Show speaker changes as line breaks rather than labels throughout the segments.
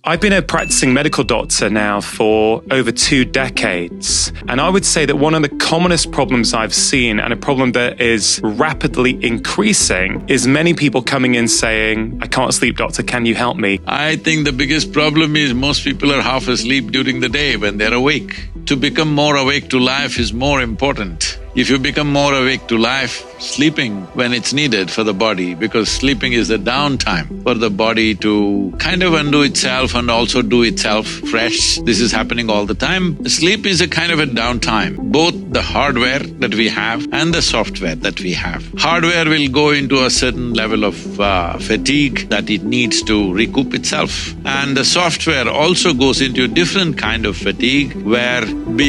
I've been a practicing medical doctor now for over 2 decades, and I would say that one of the commonest problems I've seen, and a problem that is rapidly increasing, is many people coming in saying, "I can't sleep, doctor, can you help me?"
I think the biggest problem is most people are half asleep during the day when they're awake. To become more awake to life is more important. If you become more awake to life, sleeping when it's needed for the body, because sleeping is the downtime for the body to kind of undo itself and also do itself fresh. This is happening all the time. Sleep is a kind of a downtime, both the hardware that we have and the software that we have. Hardware will go into a certain level of fatigue that it needs to recoup itself, and the software also goes into a different kind of fatigue where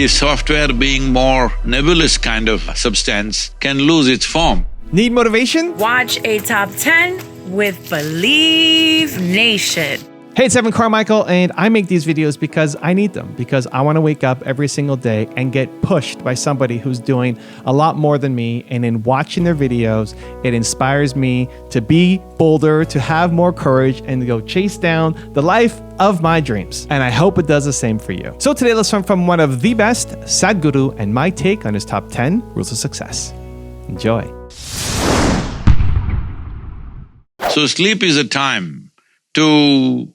software being more nebulous kind of substance can lose its form.
Need motivation?
Watch a top 10 with Believe Nation.
Hey, it's Evan Carmichael, and I make these videos because I need them, because I want to wake up every single day and get pushed by somebody who's doing a lot more than me. And in watching their videos, it inspires me to be bolder, to have more courage, and to go chase down the life of my dreams. And I hope it does the same for you. So today, let's learn from one of the best, Sadhguru, and my take on his top 10 rules of success. Enjoy.
So sleep is a time to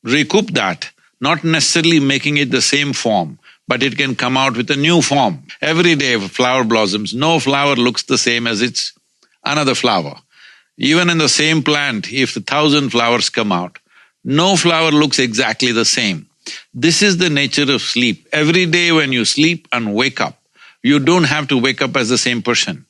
recoup that, not necessarily making it the same form, but it can come out with a new form. Every day a flower blossoms, no flower looks the same as its another flower. Even in the same plant, if 1,000 flowers come out, no flower looks exactly the same. This is the nature of sleep. Every day when you sleep and wake up, you don't have to wake up as the same person.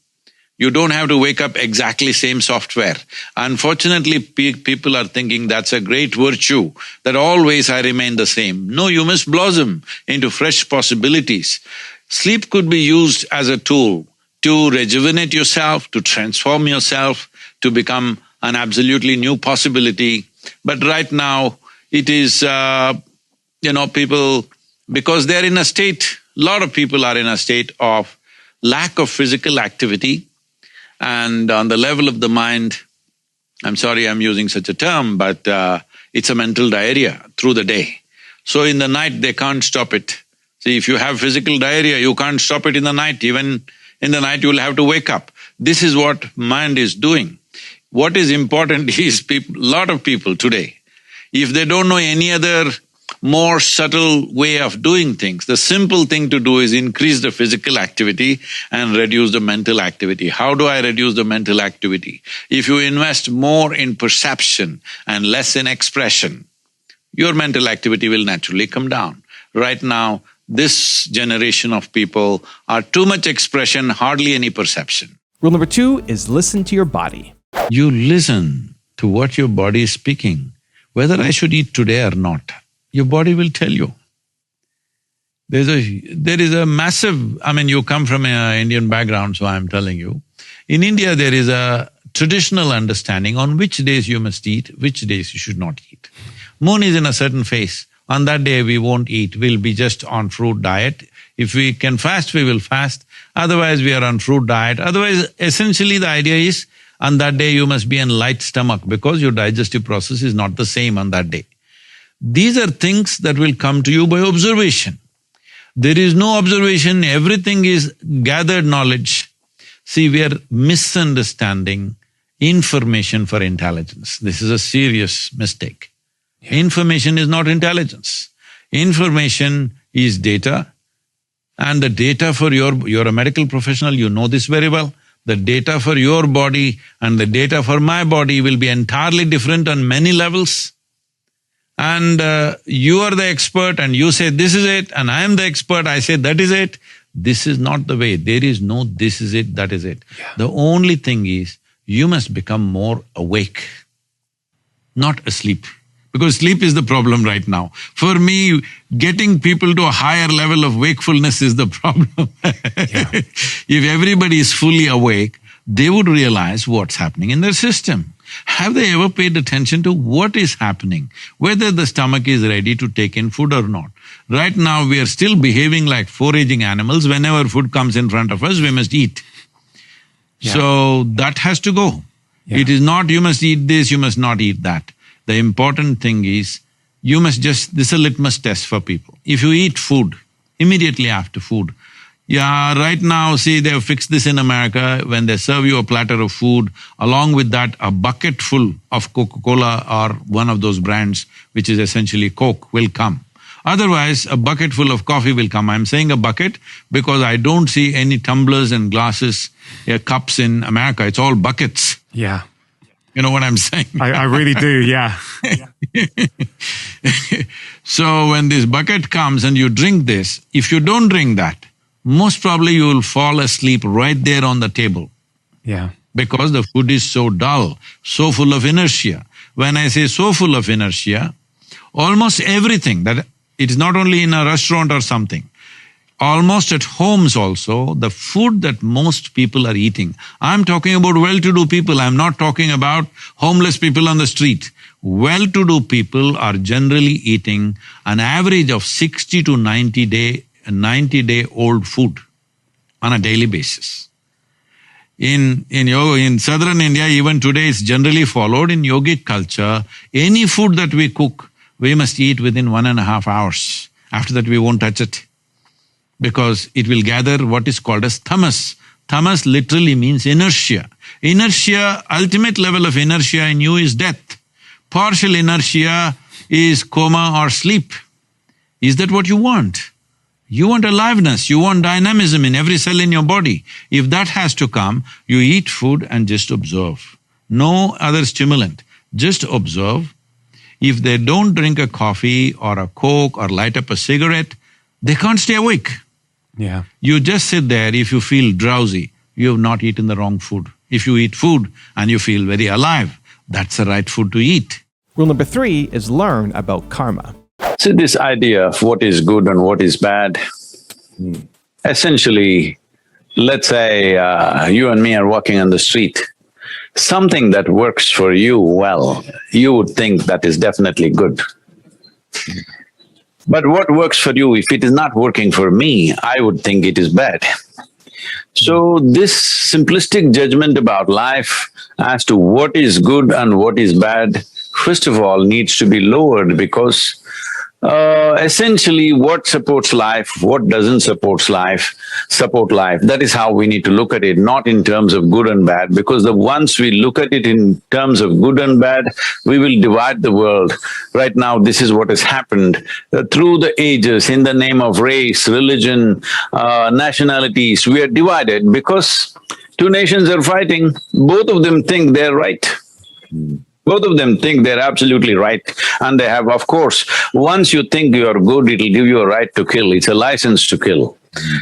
You don't have to wake up exactly same software. Unfortunately, people are thinking that's a great virtue, that always I remain the same. No, you must blossom into fresh possibilities. Sleep could be used as a tool to rejuvenate yourself, to transform yourself, to become an absolutely new possibility. But right now, it is, people, because they're in a state, a lot of people are in a state of lack of physical activity, and on the level of the mind, I'm sorry I'm using such a term, but it's a mental diarrhea through the day. So in the night, they can't stop it. See, if you have physical diarrhea, you can't stop it in the night. Even in the night, you'll have to wake up. This is what mind is doing. What is important is lot of people today, if they don't know any other more subtle way of doing things, the simple thing to do is increase the physical activity and reduce the mental activity. How do I reduce the mental activity? If you invest more in perception and less in expression, your mental activity will naturally come down. Right now, this generation of people are too much expression, hardly any perception.
Rule number 2 is listen to your body.
You listen to what your body is speaking, whether I should eat today or not. Your body will tell you. There is a massive… you come from an Indian background, so I'm telling you. In India, there is a traditional understanding on which days you must eat, which days you should not eat. Moon is in a certain phase. On that day, we won't eat, we'll be just on fruit diet. If we can fast, we will fast. Otherwise, we are on fruit diet. Otherwise, essentially the idea is, on that day you must be in light stomach because your digestive process is not the same on that day. These are things that will come to you by observation. There is no observation, everything is gathered knowledge. See, we are misunderstanding information for intelligence. This is a serious mistake. Yeah. Information is not intelligence. Information is data, and the data for you're a medical professional, you know this very well. The data for your body and the data for my body will be entirely different on many levels. And you are the expert and you say this is it, and I am the expert, I say that is it. This is not the way. There is no this is it, that is it. Yeah. The only thing is, you must become more awake, not asleep. Because sleep is the problem right now. For me, getting people to a higher level of wakefulness is the problem. Yeah. If everybody is fully awake, they would realize what's happening in their system. Have they ever paid attention to what is happening, whether the stomach is ready to take in food or not? Right now, we are still behaving like foraging animals. Whenever food comes in front of us, we must eat. Yeah. So that has to go. Yeah. It is not you must eat this, you must not eat that. The important thing is you must just… this is a litmus test for people. If you eat food, immediately after food, yeah, right now, see, they've fixed this in America, when they serve you a platter of food, along with that, a bucket full of Coca-Cola or one of those brands, which is essentially Coke, will come. Otherwise, a bucket full of coffee will come. I'm saying a bucket because I don't see any tumblers and glasses, cups in America, it's all buckets.
Yeah.
You know what I'm saying?
I really do, yeah.
So when this bucket comes and you drink this, if you don't drink that, most probably you will fall asleep right there on the table.
Yeah.
Because the food is so dull, so full of inertia. When I say so full of inertia, almost everything that… it is not only in a restaurant or something, almost at homes also, the food that most people are eating. I'm talking about well-to-do people, I'm not talking about homeless people on the street. Well-to-do people are generally eating an average of 60 to 90-day-old food on a daily basis. In southern India, even today it's generally followed in yogic culture, any food that we cook, we must eat within 1.5 hours. After that we won't touch it, because it will gather what is called as tamas. Tamas literally means inertia. Inertia, ultimate level of inertia in you is death. Partial inertia is coma or sleep. Is that what you want? You want aliveness, you want dynamism in every cell in your body. If that has to come, you eat food and just observe. No other stimulant, just observe. If they don't drink a coffee or a Coke or light up a cigarette, they can't stay awake.
Yeah.
You just sit there. If you feel drowsy, you have not eaten the wrong food. If you eat food and you feel very alive, that's the right food to eat.
Rule number 3 is learn about karma.
So this idea of what is good and what is bad, essentially, let's say you and me are walking on the street. Something that works for you well, you would think that is definitely good. But what works for you, if it is not working for me, I would think it is bad. So this simplistic judgment about life as to what is good and what is bad, first of all, needs to be lowered, because essentially what supports life, what doesn't support life, that is how we need to look at it, not in terms of good and bad, because once we look at it in terms of good and bad, we will divide the world. Right now, this is what has happened through the ages, in the name of race, religion, nationalities. We are divided because two nations are fighting, both of them think they're right. Both of them think they're absolutely right, and they have, of course, once you think you're good, it'll give you a right to kill, it's a license to kill.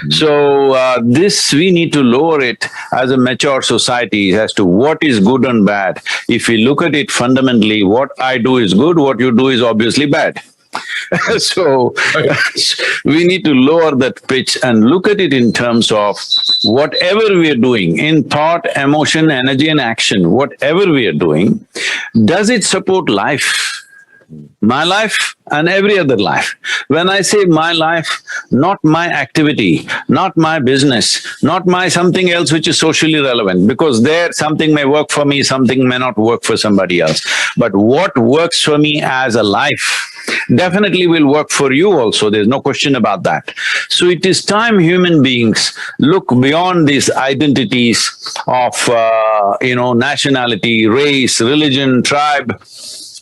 So, this we need to lower it as a mature society as to what is good and bad. If we look at it fundamentally, what I do is good, what you do is obviously bad. So, we need to lower that pitch and look at it in terms of whatever we are doing, in thought, emotion, energy and action, whatever we are doing, does it support life? My life and every other life. When I say my life, not my activity, not my business, not my something else which is socially relevant, because there something may work for me, something may not work for somebody else. But what works for me as a life definitely will work for you also, there's no question about that. So it is time human beings look beyond these identities of, nationality, race, religion, tribe,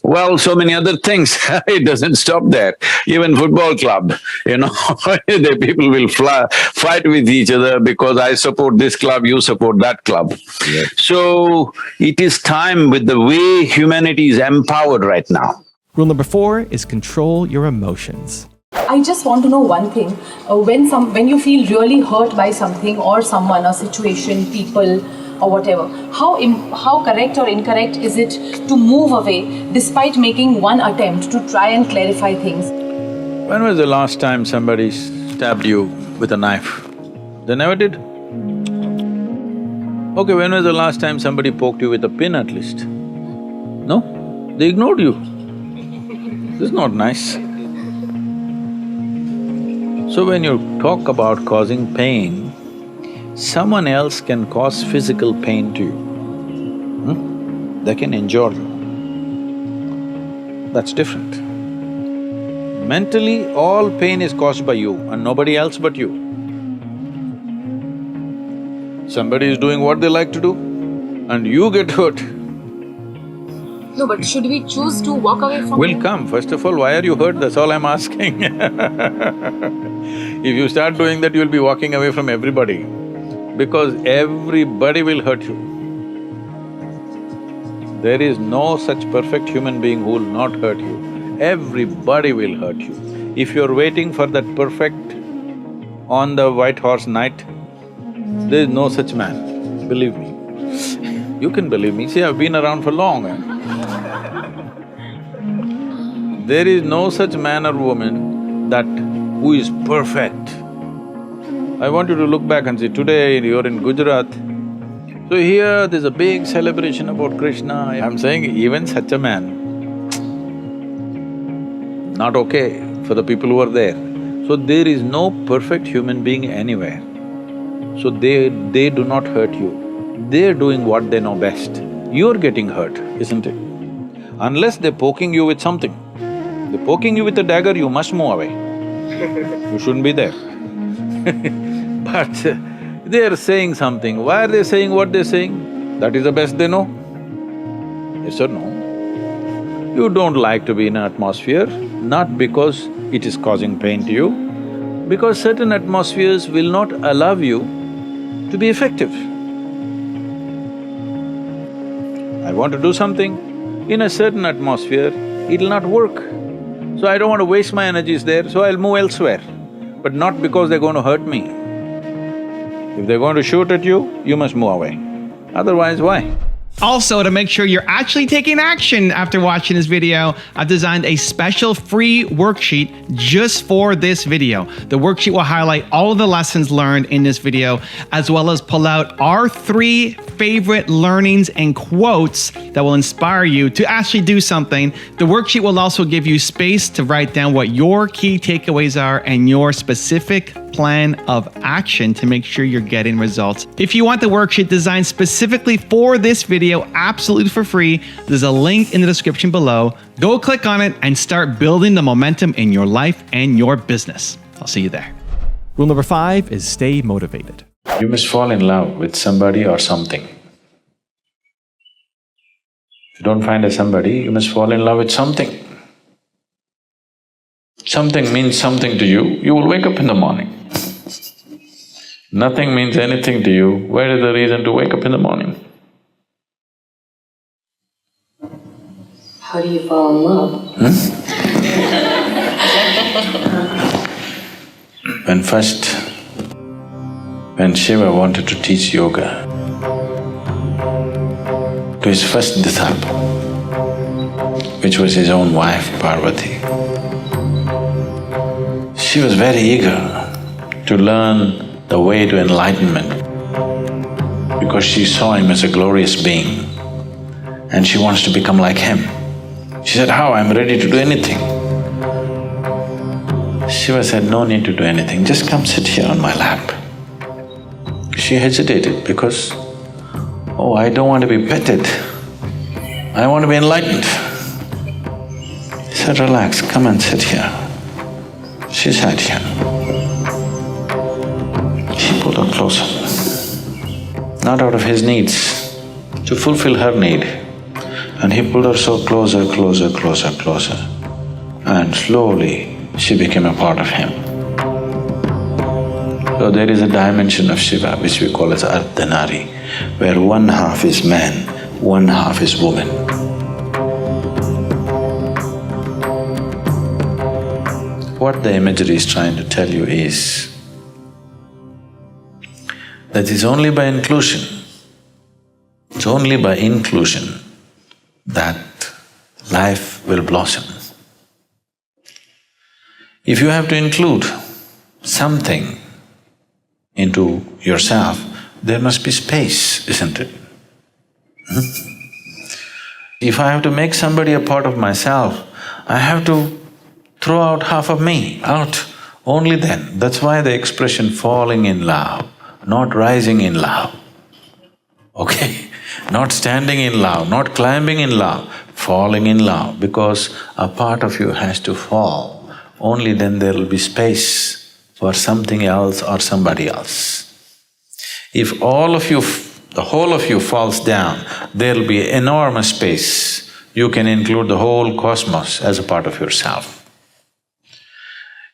well, so many other things. It doesn't stop there. Even football club, the people will fight with each other because I support this club, you support that club. Yes. So it is time, with the way humanity is empowered right now.
Rule number 4 is control your emotions.
I just want to know one thing. When you feel really hurt by something or someone, a situation, people, or whatever, how correct or incorrect is it to move away despite making one attempt to try and clarify things?
When was the last time somebody stabbed you with a knife? They never did? Okay, when was the last time somebody poked you with a pin at least? No? They ignored you. This is not nice. So when you talk about causing pain, someone else can cause physical pain to you. They can injure you. That's different. Mentally, all pain is caused by you and nobody else but you. Somebody is doing what they like to do and you get hurt.
No, but should we choose to walk away from
Will
it?
come. First of all, why are you hurt? That's all I'm asking. If you start doing that, you'll be walking away from everybody, because everybody will hurt you. There is no such perfect human being who will not hurt you. Everybody will hurt you. If you're waiting for that perfect on the white horse knight, there is no such man, believe me. You can believe me, see, I've been around for long. There is no such man or woman who is perfect. I want you to look back and see, today you're in Gujarat, so here there's a big celebration about Krishna. I'm saying even such a man, not okay for the people who are there. So there is no perfect human being anywhere. So they do not hurt you. They're doing what they know best. You're getting hurt, isn't it? Unless they're poking you with something. They're poking you with a dagger, you must move away. You shouldn't be there. But they're saying something. Why are they saying what they're saying? That is the best they know. Yes or no? You don't like to be in an atmosphere, not because it is causing pain to you, because certain atmospheres will not allow you to be effective. I want to do something, in a certain atmosphere, it'll not work. So I don't want to waste my energies there, so I'll move elsewhere. But not because they're going to hurt me. If they're going to shoot at you, you must move away. Otherwise, why?
Also, to make sure you're actually taking action after watching this video, I've designed a special free worksheet just for this video. The worksheet will highlight all of the lessons learned in this video, as well as pull out our 3 favorite learnings and quotes that will inspire you to actually do something. The worksheet will also give you space to write down what your key takeaways are and your specific plan of action to make sure you're getting results. If you want the worksheet designed specifically for this video, absolutely for free, there's a link in the description below. Go click on it and start building the momentum in your life and your business. I'll see you there. Rule number 5 is stay motivated.
You must fall in love with somebody or something. If you don't find a somebody, you must fall in love with something. Something means something to you, you will wake up in the morning. Nothing means anything to you, where is the reason to wake up in the morning?
How do you fall in love?
When Shiva wanted to teach yoga to his first disciple, which was his own wife, Parvati, she was very eager to learn the way to enlightenment because she saw him as a glorious being and she wants to become like him. She said, "How? I'm ready to do anything." Shiva said, "No need to do anything, just come sit here on my lap." She hesitated because, "Oh, I don't want to be petted, I want to be enlightened." He said, "Relax, come and sit here." She sat here. He pulled her closer, not out of his needs, to fulfill her need. And he pulled her so closer, closer, closer, closer. And slowly, she became a part of him. So there is a dimension of Shiva which we call as Ardhanari, where 1/2 is man, 1/2 is woman. What the imagery is trying to tell you is that it's only by inclusion, it's only by inclusion that life will blossom. If you have to include something into yourself, there must be space, isn't it? If I have to make somebody a part of myself, I have to throw out half of me out, only then. That's why the expression falling in love, not rising in love, okay? Not standing in love, not climbing in love, falling in love, because a part of you has to fall only then there will be space for something else or somebody else. If all of you, the whole of you falls down, there'll be enormous space. You can include the whole cosmos as a part of yourself.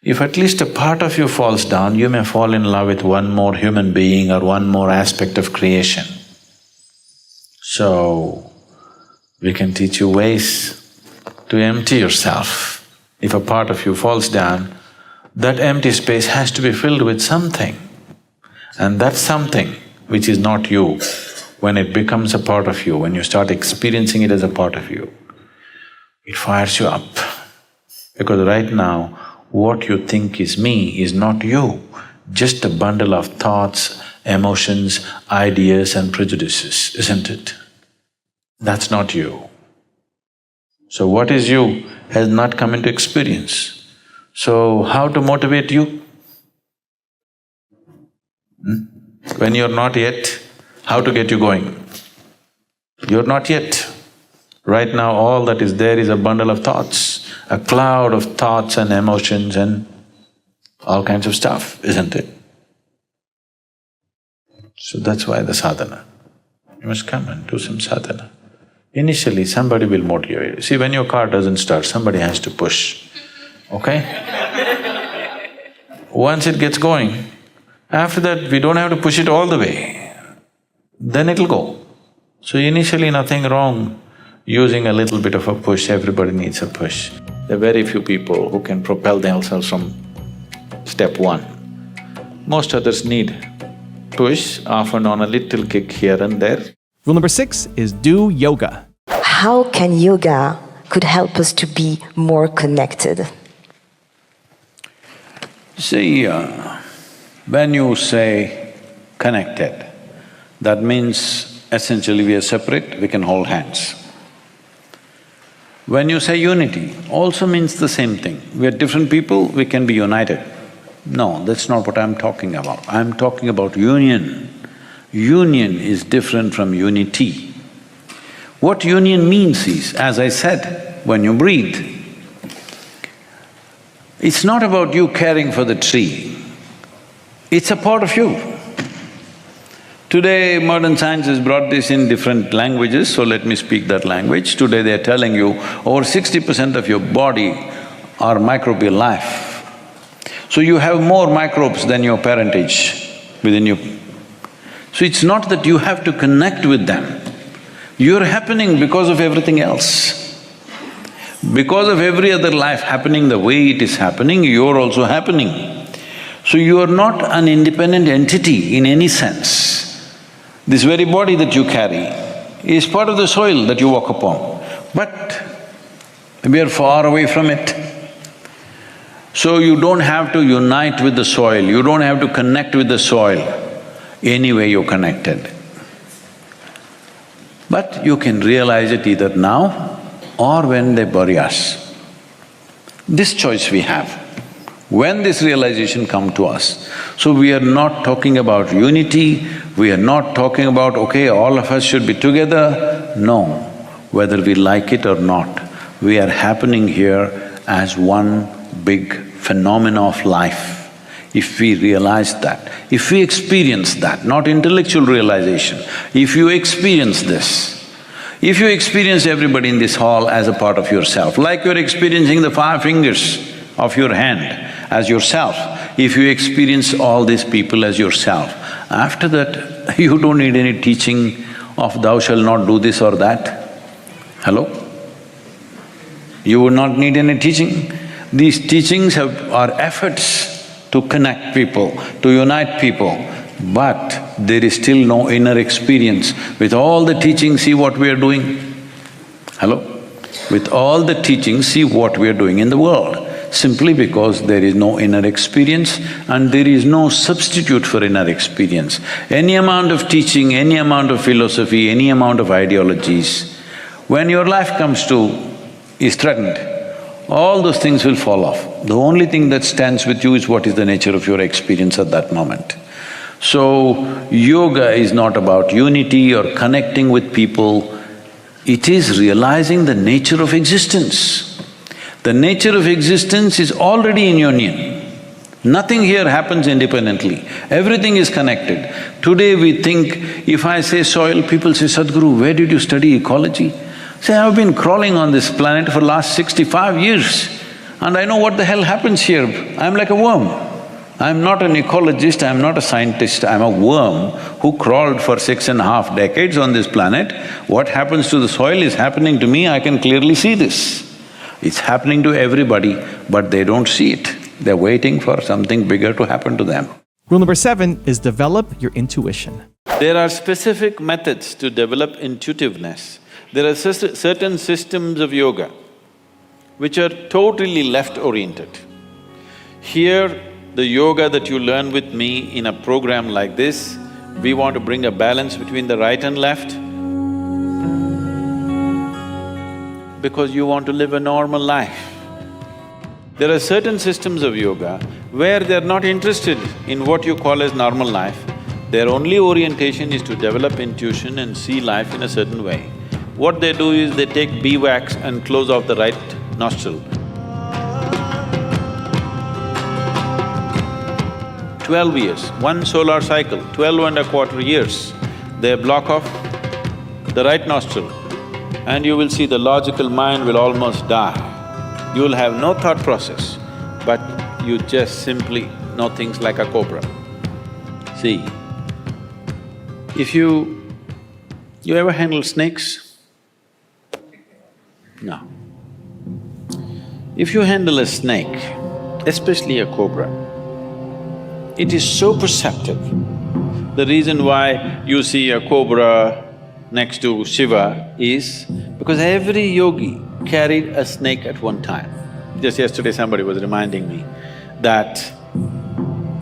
If at least a part of you falls down, you may fall in love with one more human being or one more aspect of creation. So, we can teach you ways to empty yourself. If a part of you falls down, that empty space has to be filled with something. And that something which is not you, when it becomes a part of you, when you start experiencing it as a part of you, it fires you up. Because right now, what you think is me is not you, just a bundle of thoughts, emotions, ideas and prejudices, isn't it? That's not you. So what is you has not come into experience. So how to motivate you? When you're not yet, how to get you going? You're not yet. Right now all that is there is a bundle of thoughts, a cloud of thoughts and emotions and all kinds of stuff, isn't it? So that's why the sadhana. You must come and do some sadhana. Initially somebody will motivate you. See, when your car doesn't start, somebody has to push, okay? Once it gets going, after that we don't have to push it all the way, then it'll go. So initially nothing wrong using a little bit of a push, everybody needs a push. There are very few people who can propel themselves from step one. Most others need push, often on a little kick here and there.
Rule number 6 is do yoga.
How can yoga could help us to be more connected?
See, when you say connected, that means essentially we are separate, we can hold hands. When you say unity, also means the same thing. We are different people, we can be united. No, that's not what I'm talking about. I'm talking about union. Union is different from unity. What union means is, as I said, when you breathe, it's not about you caring for the tree, it's a part of you. Today, modern science has brought this in different languages, so let me speak that language. Today they're telling you over 60% of your body are microbial life. So you have more microbes than your parentage within you. So it's not that you have to connect with them, you're happening because of everything else. Because of every other life happening the way it is happening, you're also happening. So you are not an independent entity in any sense. This very body that you carry is part of the soil that you walk upon, but we are far away from it. So you don't have to unite with the soil, you don't have to connect with the soil. Anyway you're connected. But you can realize it either now or when they bury us. This choice we have, when this realization come to us. So we are not talking about unity, we are not talking about, okay, all of us should be together. No, whether we like it or not, we are happening here as one big phenomena of life. If we realize that, if we experience that, not intellectual realization, if you experience this, if you experience everybody in this hall as a part of yourself, like you're experiencing the 5 fingers of your hand as yourself, if you experience all these people as yourself, after that you don't need any teaching of thou shalt not do this or that. Hello? You would not need any teaching. These teachings are efforts to connect people, to unite people, but there is still no inner experience. With all the teachings, see what we are doing. Hello? With all the teachings, see what we are doing in the world. Simply because there is no inner experience and there is no substitute for inner experience. Any amount of teaching, any amount of philosophy, any amount of ideologies, when your life comes to… is threatened, all those things will fall off. The only thing that stands with you is what is the nature of your experience at that moment. So, yoga is not about unity or connecting with people, it is realizing the nature of existence. The nature of existence is already in union. Nothing here happens independently, everything is connected. Today we think, if I say soil, people say, Sadhguru, where did you study ecology? Say, I've been crawling on this planet for last 65 years and I know what the hell happens here. I'm like a worm. I'm not an ecologist, I'm not a scientist, I'm a worm who crawled for 6.5 decades on this planet. What happens to the soil is happening to me, I can clearly see this. It's happening to everybody, but they don't see it. They're waiting for something bigger to happen to them.
Rule number 7 is develop your intuition.
There are specific methods to develop intuitiveness. There are certain systems of yoga which are totally left-oriented. Here, the yoga that you learn with me in a program like this, we want to bring a balance between the right and left because you want to live a normal life. There are certain systems of yoga where they're not interested in what you call as normal life. Their only orientation is to develop intuition and see life in a certain way. What they do is they take beeswax and close off the right nostril. 12 years, one solar cycle, 12.25 years, they block off the right nostril and you will see the logical mind will almost die. You will have no thought process, but you just simply know things like a cobra. See, if you ever handle snakes? No. If you handle a snake, especially a cobra, it is so perceptive. The reason why you see a cobra next to Shiva is because every yogi carried a snake at one time. Just yesterday somebody was reminding me that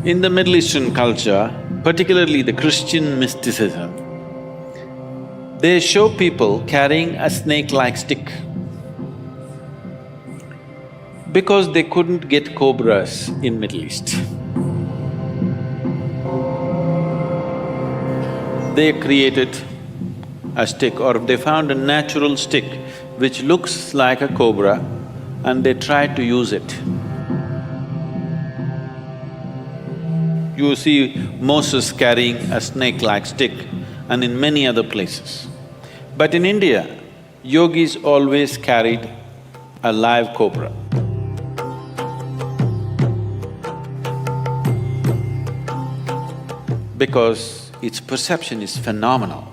in the Middle Eastern culture, particularly the Christian mysticism, they show people carrying a snake-like stick because they couldn't get cobras in Middle East. They created a stick or they found a natural stick which looks like a cobra and they tried to use it. You see Moses carrying a snake-like stick and in many other places. But in India, yogis always carried a live cobra. Because its perception is phenomenal.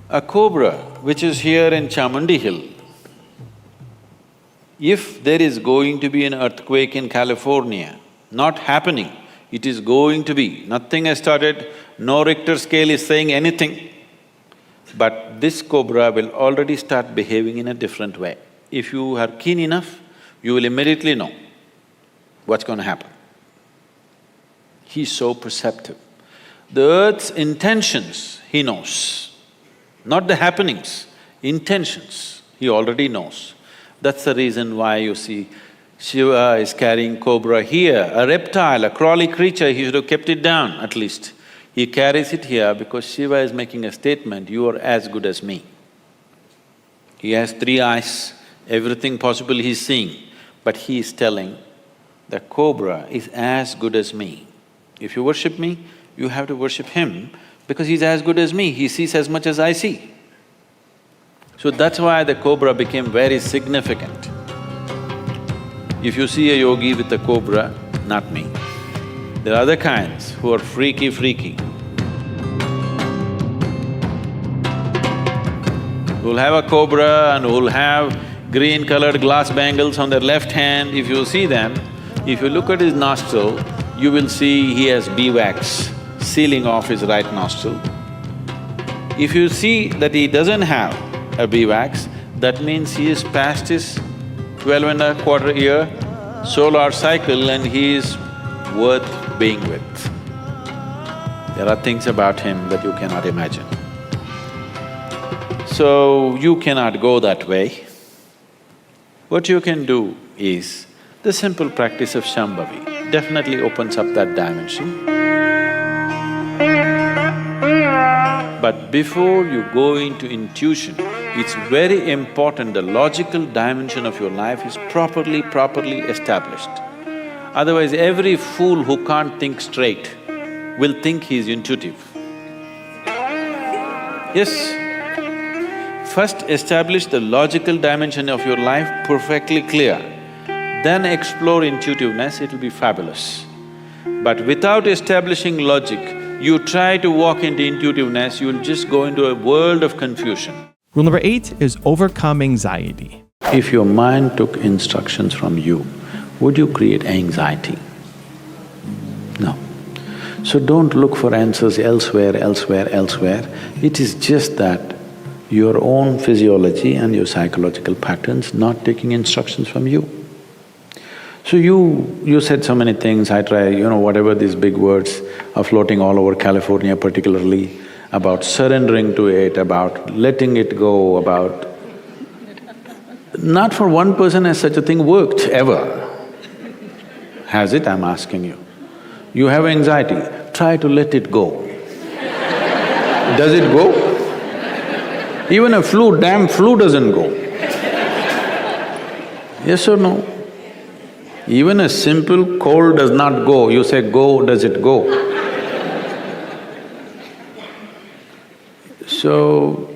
A cobra which is here in Chamundi Hill, if there is going to be an earthquake in California, not happening, it is going to be, nothing has started, no Richter scale is saying anything, but this cobra will already start behaving in a different way. If you are keen enough, you will immediately know what's going to happen. He's so perceptive. The earth's intentions, he knows. Not the happenings, intentions, he already knows. That's the reason why you see Shiva is carrying cobra here, a reptile, a crawly creature, he should have kept it down at least. He carries it here because Shiva is making a statement, you are as good as me. He has 3 eyes, everything possible he's seeing, but he is telling, the cobra is as good as me. If you worship me, you have to worship him because he's as good as me, he sees as much as I see. So that's why the cobra became very significant. If you see a yogi with a cobra, not me. There are other kinds who are freaky. Who'll have a cobra and who'll have green-colored glass bangles on their left hand. If you see them, if you look at his nostril, you will see he has beeswax sealing off his right nostril. If you see that he doesn't have a beeswax, that means he is past his 12.25 year solar cycle and he is worth being with. There are things about him that you cannot imagine. So, you cannot go that way. What you can do is the simple practice of Shambhavi definitely opens up that dimension. But before you go into intuition, It's very important the logical dimension of your life is properly established. Otherwise, every fool who can't think straight will think he's intuitive. Yes. First establish the logical dimension of your life perfectly clear, then explore intuitiveness, it'll be fabulous. But without establishing logic, you try to walk into intuitiveness, you'll just go into a world of confusion.
Rule number 8 is overcome anxiety.
If your mind took instructions from you, would you create anxiety? No. So don't look for answers elsewhere. It is just that your own physiology and your psychological patterns not taking instructions from you. So you said so many things, I try, whatever these big words are floating all over California particularly, about surrendering to it, about letting it go, about… Not for one person has such a thing worked, ever. Has it? I'm asking you. You have anxiety, try to let it go. Does it go? Even a damn flu doesn't go. Yes or no? Even a simple cold does not go, you say go, does it go? So,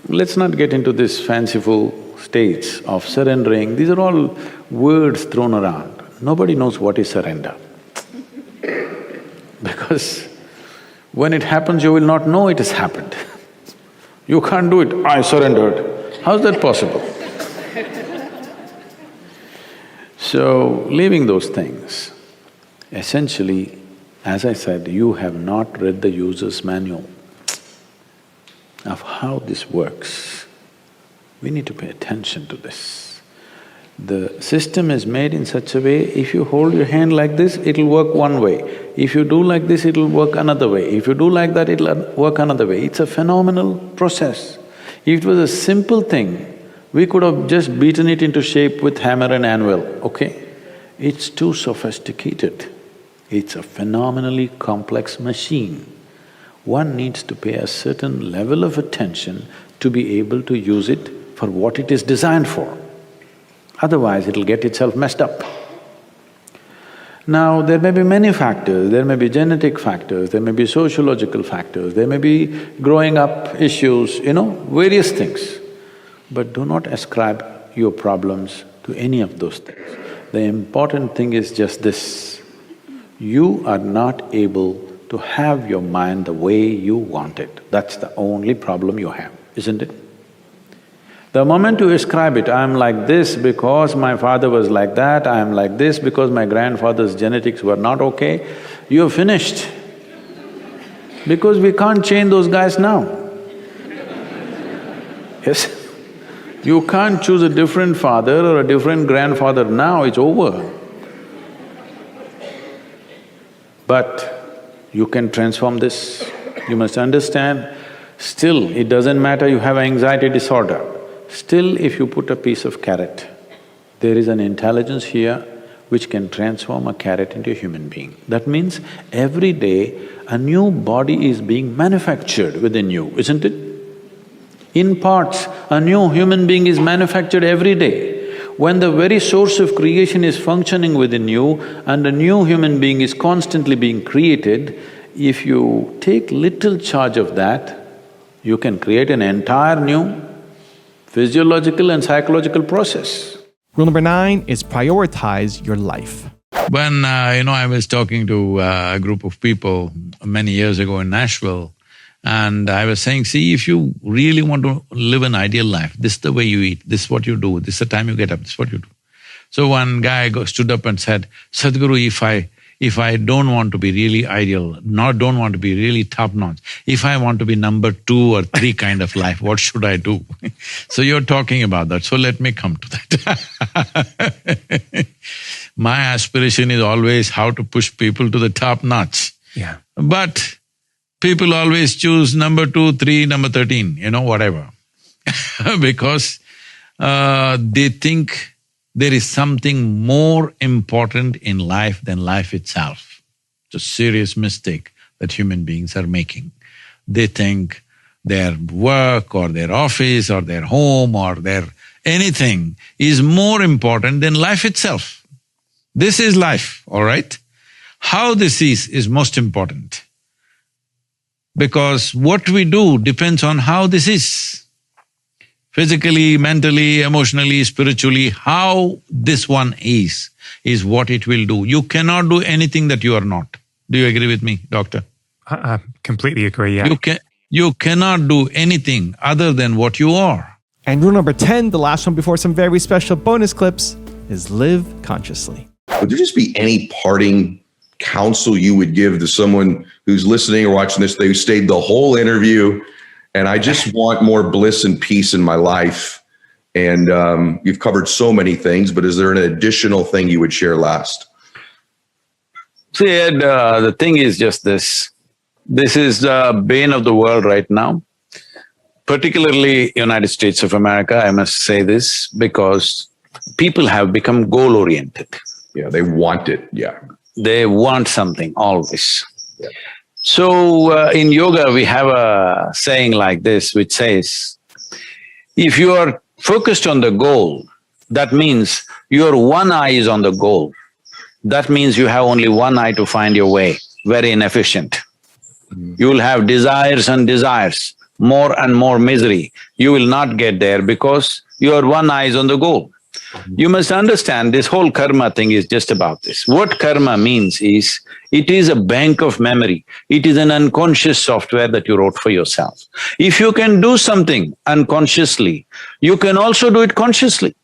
let's not get into this fanciful states of surrendering, these are all words thrown around. Nobody knows what is surrender. Because when it happens, you will not know it has happened. You can't do it, I surrendered. How's that possible? So, leaving those things, essentially, as I said, you have not read the user's manual of how this works. We need to pay attention to this. The system is made in such a way, if you hold your hand like this, it'll work one way. If you do like this, it'll work another way. If you do like that, it'll work another way. It's a phenomenal process. If it was a simple thing, we could have just beaten it into shape with hammer and anvil, okay? It's too sophisticated. It's a phenomenally complex machine. One needs to pay a certain level of attention to be able to use it for what it is designed for. Otherwise, it'll get itself messed up. Now, there may be many factors, there may be genetic factors, there may be sociological factors, there may be growing up issues, various things. But do not ascribe your problems to any of those things. The important thing is just this, you are not able to have your mind the way you want it. That's the only problem you have, isn't it? The moment you ascribe it, I'm like this because my father was like that, I'm like this because my grandfather's genetics were not okay, you're finished. Because we can't change those guys now. Yes? You can't choose a different father or a different grandfather now, it's over. But you can transform this. You must understand, still it doesn't matter you have anxiety disorder. Still, if you put a piece of carrot, there is an intelligence here which can transform a carrot into a human being. That means every day a new body is being manufactured within you, isn't it? In parts, a new human being is manufactured every day. When the very source of creation is functioning within you and a new human being is constantly being created, if you take little charge of that, you can create an entire new physiological and psychological process.
Rule number 9 is prioritize your life.
When, I was talking to a group of people many years ago in Nashville, and I was saying, see, if you really want to live an ideal life, this is the way you eat, this is what you do, this is the time you get up, this is what you do. So one guy stood up and said, Sadhguru, if I don't want to be really ideal, don't want to be really top-notch, if I want to be number 2 or 3 kind of life, what should I do? So you're talking about that, so let me come to that. My aspiration is always how to push people to the top-notch.
Yeah.
But people always choose number 2, 3, number 13, whatever. Because they think there is something more important in life than life itself. It's a serious mistake that human beings are making. They think their work or their office or their home or their anything is more important than life itself. This is life, all right? How this is most important. Because what we do depends on how this is. Physically, mentally, emotionally, spiritually, how this one is what it will do. You cannot do anything that you are not. Do you agree with me, doctor?
I completely agree, yeah.
You cannot do anything other than what you are.
And rule number 10, the last one before some very special bonus clips, is live consciously.
Would there just be any parting counsel you would give to someone who's listening or watching this? They stayed the whole interview, and I just want more bliss and peace in my life. And you've covered so many things, but is there an additional thing you would share last?
See, Ed, the thing is just this. This is the bane of the world right now, particularly United States of America. I must say this because people have become goal-oriented.
Yeah, they want it, yeah.
They want something always.
Yeah.
So in yoga, we have a saying like this, which says, if you are focused on the goal, that means your one eye is on the goal. That means you have only one eye to find your way, very inefficient. You will have desires and desires, more and more misery. You will not get there because your one eye is on the goal. You must understand this whole karma thing is just about this. What karma means is, it is a bank of memory. It is an unconscious software that you wrote for yourself. If you can do something unconsciously, you can also do it consciously.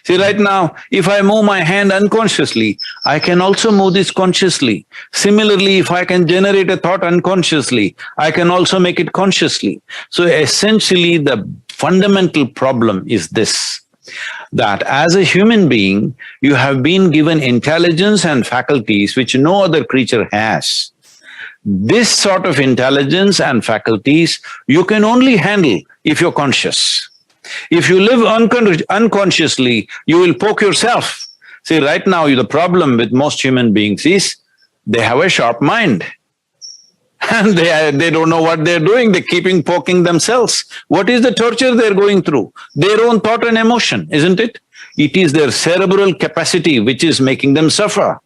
See, right now, if I move my hand unconsciously, I can also move this consciously. Similarly, if I can generate a thought unconsciously, I can also make it consciously. So essentially, the fundamental problem is this, that as a human being, you have been given intelligence and faculties which no other creature has. This sort of intelligence and faculties you can only handle if you're conscious. If you live unconsciously, you will poke yourself. See, right now, the problem with most human beings is they have a sharp mind. And they don't know what they're doing, they're keeping poking themselves. What is the torture they're going through? Their own thought and emotion, isn't it? It is their cerebral capacity which is making them suffer.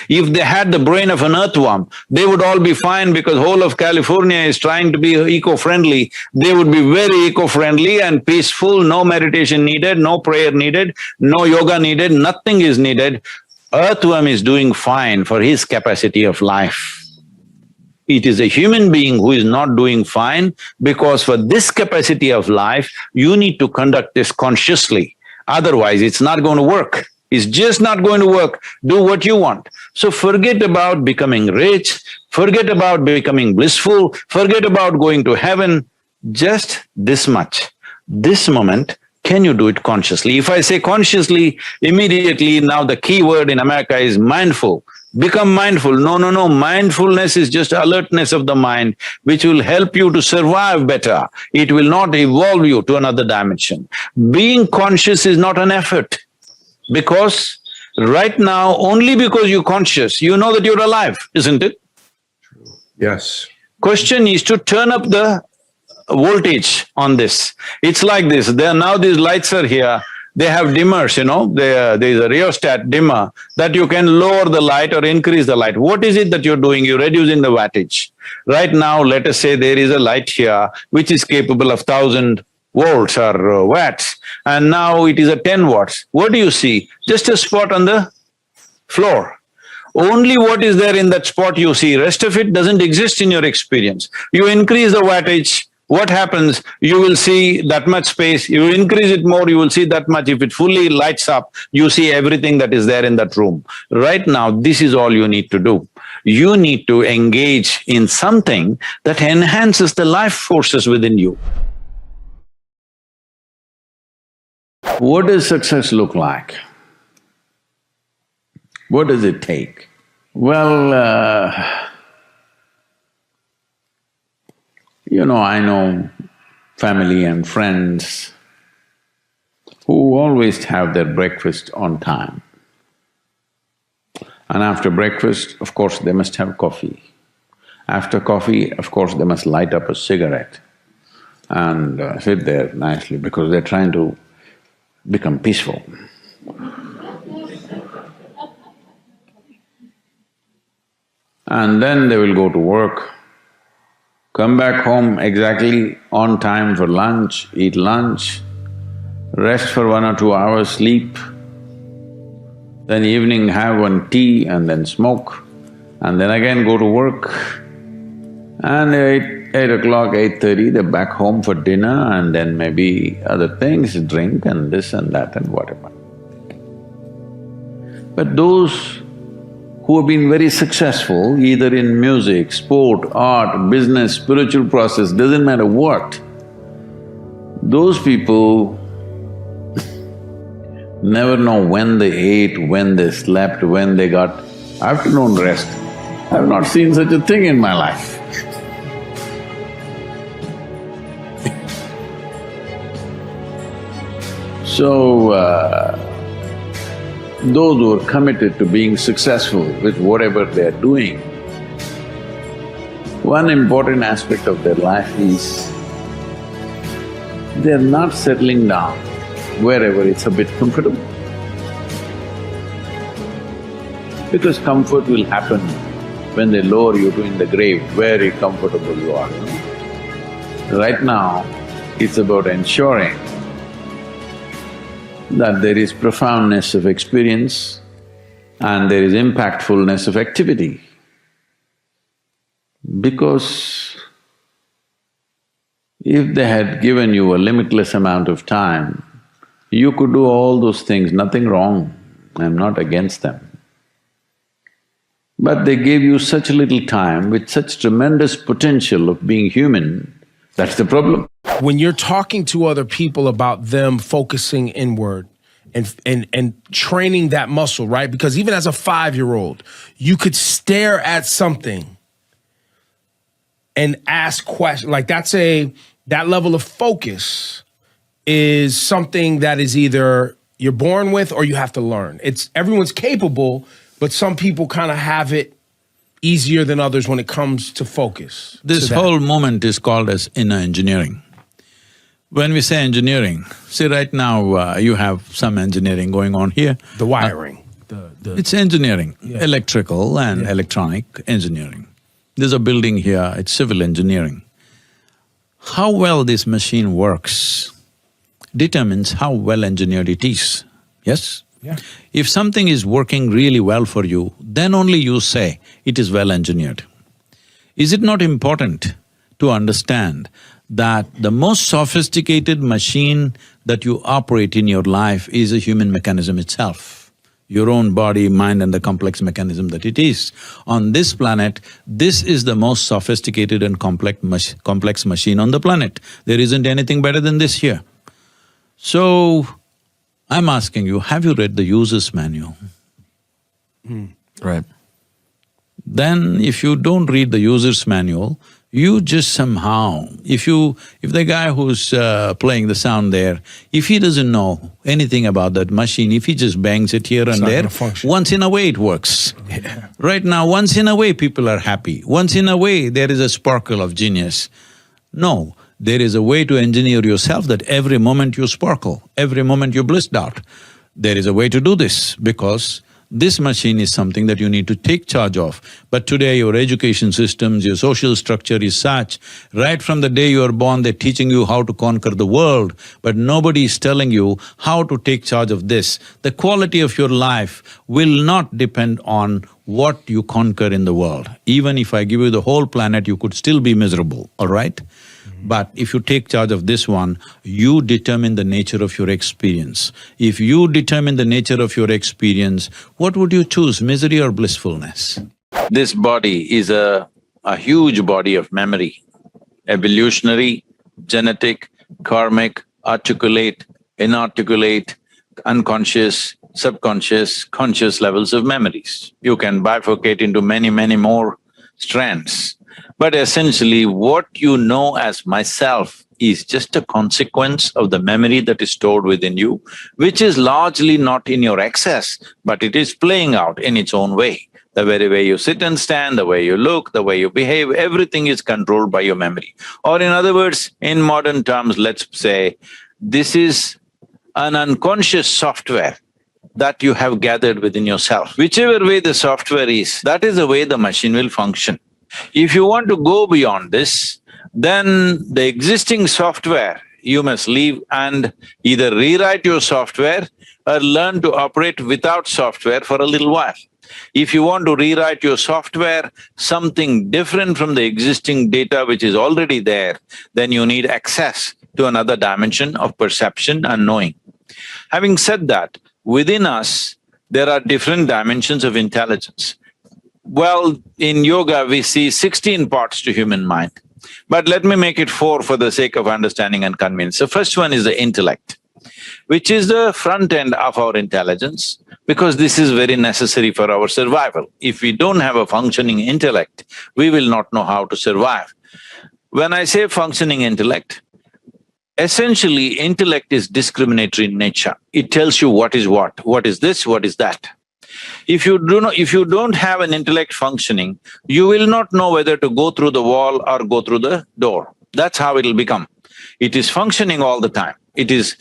If they had the brain of an earthworm, they would all be fine because whole of California is trying to be eco-friendly. They would be very eco-friendly and peaceful, no meditation needed, no prayer needed, no yoga needed, nothing is needed. Earthworm is doing fine for his capacity of life. It is a human being who is not doing fine because for this capacity of life, you need to conduct this consciously. Otherwise, it's not going to work. It's just not going to work. Do what you want. So forget about becoming rich, forget about becoming blissful, forget about going to heaven. Just this much. This moment, can you do it consciously? If I say consciously, immediately now the key word in America is mindful. Become mindful. No. Mindfulness is just alertness of the mind, which will help you to survive better. It will not evolve you to another dimension. Being conscious is not an effort. Because right now, only because you're conscious, you know that you're alive, isn't it?
Yes.
Question is to turn up the voltage on this. It's like this, now these lights are here, they have dimmers, there's a rheostat dimmer that you can lower the light or increase the light. What is it that you're doing? You're reducing the wattage. Right now, let us say there is a light here which is capable of 1000 volts or watts, and now it is at 10 watts. What do you see? Just a spot on the floor. Only what is there in that spot you see, rest of it doesn't exist in your experience. You increase the wattage, what happens? You will see that much space, you increase it more, you will see that much. If it fully lights up, you see everything that is there in that room. Right now, this is all you need to do. You need to engage in something that enhances the life forces within you. What does success look like? What does it take? Well, I know family and friends who always have their breakfast on time. And after breakfast, of course, they must have coffee. After coffee, of course, they must light up a cigarette. and sit there nicely because they're trying to become peaceful. And then they will go to work, come back home exactly on time for lunch, eat lunch, rest for 1 or 2 hours, sleep, then evening have one tea and then smoke, and then again go to work. And 8 o'clock, 8:30, they're back home for dinner and then maybe other things, drink and this and that and whatever. But those who have been very successful, either in music, sport, art, business, spiritual process, doesn't matter what, those people never know when they ate, when they slept, when they got afternoon rest. I've not seen such a thing in my life. So, those who are committed to being successful with whatever they're doing, one important aspect of their life is they're not settling down wherever it's a bit comfortable. Because comfort will happen when they lower you to in the grave, very comfortable you are. Right now, it's about ensuring that there is profoundness of experience and there is impactfulness of activity. Because if they had given you a limitless amount of time, you could do all those things, nothing wrong, I'm not against them. But they gave you such a little time with such tremendous potential of being human, that's the problem.
When you're talking to other people about them focusing inward and training that muscle, right? Because even as a 5-year-old, you could stare at something and ask questions. Like that level of focus is something that is either you're born with or you have to learn. Everyone's capable, but some people kind of have it easier than others when it comes to focus.
This whole movement is called as inner engineering. When we say engineering, see right now you have some engineering going on here.
The wiring.
It's engineering, electrical and electronic engineering. There's a building here, it's civil engineering. How well this machine works determines how well engineered it is, yes?
Yeah.
If something is working really well for you, then only you say it is well engineered. Is it not important to understand that the most sophisticated machine that you operate in your life is a human mechanism itself? Your own body, mind and the complex mechanism that it is. On this planet, this is the most sophisticated and complex machine on the planet. There isn't anything better than this here. So, I'm asking you, have you read the user's manual?
Right.
Then if you don't read the user's manual, you just somehow… If the guy who's playing the sound there, if he doesn't know anything about that machine, if he just bangs it here and there, once in a way it works.
Yeah.
Right now, once in a way people are happy, once in a way there is a sparkle of genius. No, there is a way to engineer yourself that every moment you sparkle, every moment you're blissed out. There is a way to do this because this machine is something that you need to take charge of. But today your education systems, your social structure is such, right from the day you are born they're teaching you how to conquer the world, but nobody is telling you how to take charge of this. The quality of your life will not depend on what you conquer in the world. Even if I give you the whole planet, you could still be miserable, all right? But if you take charge of this one, you determine the nature of your experience. If you determine the nature of your experience, what would you choose, misery or blissfulness?
This body is a huge body of memory, evolutionary, genetic, karmic, articulate, inarticulate, unconscious, subconscious, conscious levels of memories. You can bifurcate into many, many more strands. But essentially, what you know as myself is just a consequence of the memory that is stored within you, which is largely not in your excess, but it is playing out in its own way. The very way you sit and stand, the way you look, the way you behave, everything is controlled by your memory. Or in other words, in modern terms, let's say, this is an unconscious software that you have gathered within yourself. Whichever way the software is, that is the way the machine will function. If you want to go beyond this, then the existing software you must leave and either rewrite your software or learn to operate without software for a little while. If you want to rewrite your software, something different from the existing data which is already there, then you need access to another dimension of perception and knowing. Having said that, within us, there are different dimensions of intelligence. Well, in yoga, we see 16 parts to human mind. But let me make it 4 for the sake of understanding and convenience. The first one is the intellect, which is the front end of our intelligence, because this is very necessary for our survival. If we don't have a functioning intellect, we will not know how to survive. When I say functioning intellect, essentially intellect is discriminatory in nature. It tells you what is this, what is that. If you don't have an intellect functioning, you will not know whether to go through the wall or go through the door. That's how it'll become. It is functioning all the time. This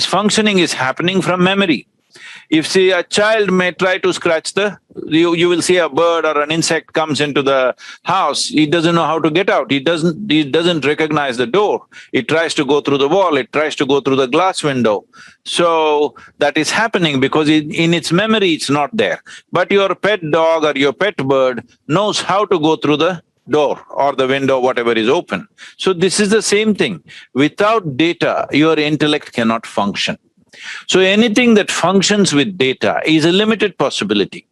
functioning is happening from memory. If, say, a child may try to scratch you will see a bird or an insect comes into the house, he doesn't know how to get out, he doesn't recognize the door, it tries to go through the wall, it tries to go through the glass window. So, that is happening because in its memory it's not there. But your pet dog or your pet bird knows how to go through the door or the window, whatever is open. So, this is the same thing. Without data, your intellect cannot function. So anything that functions with data is a limited possibility,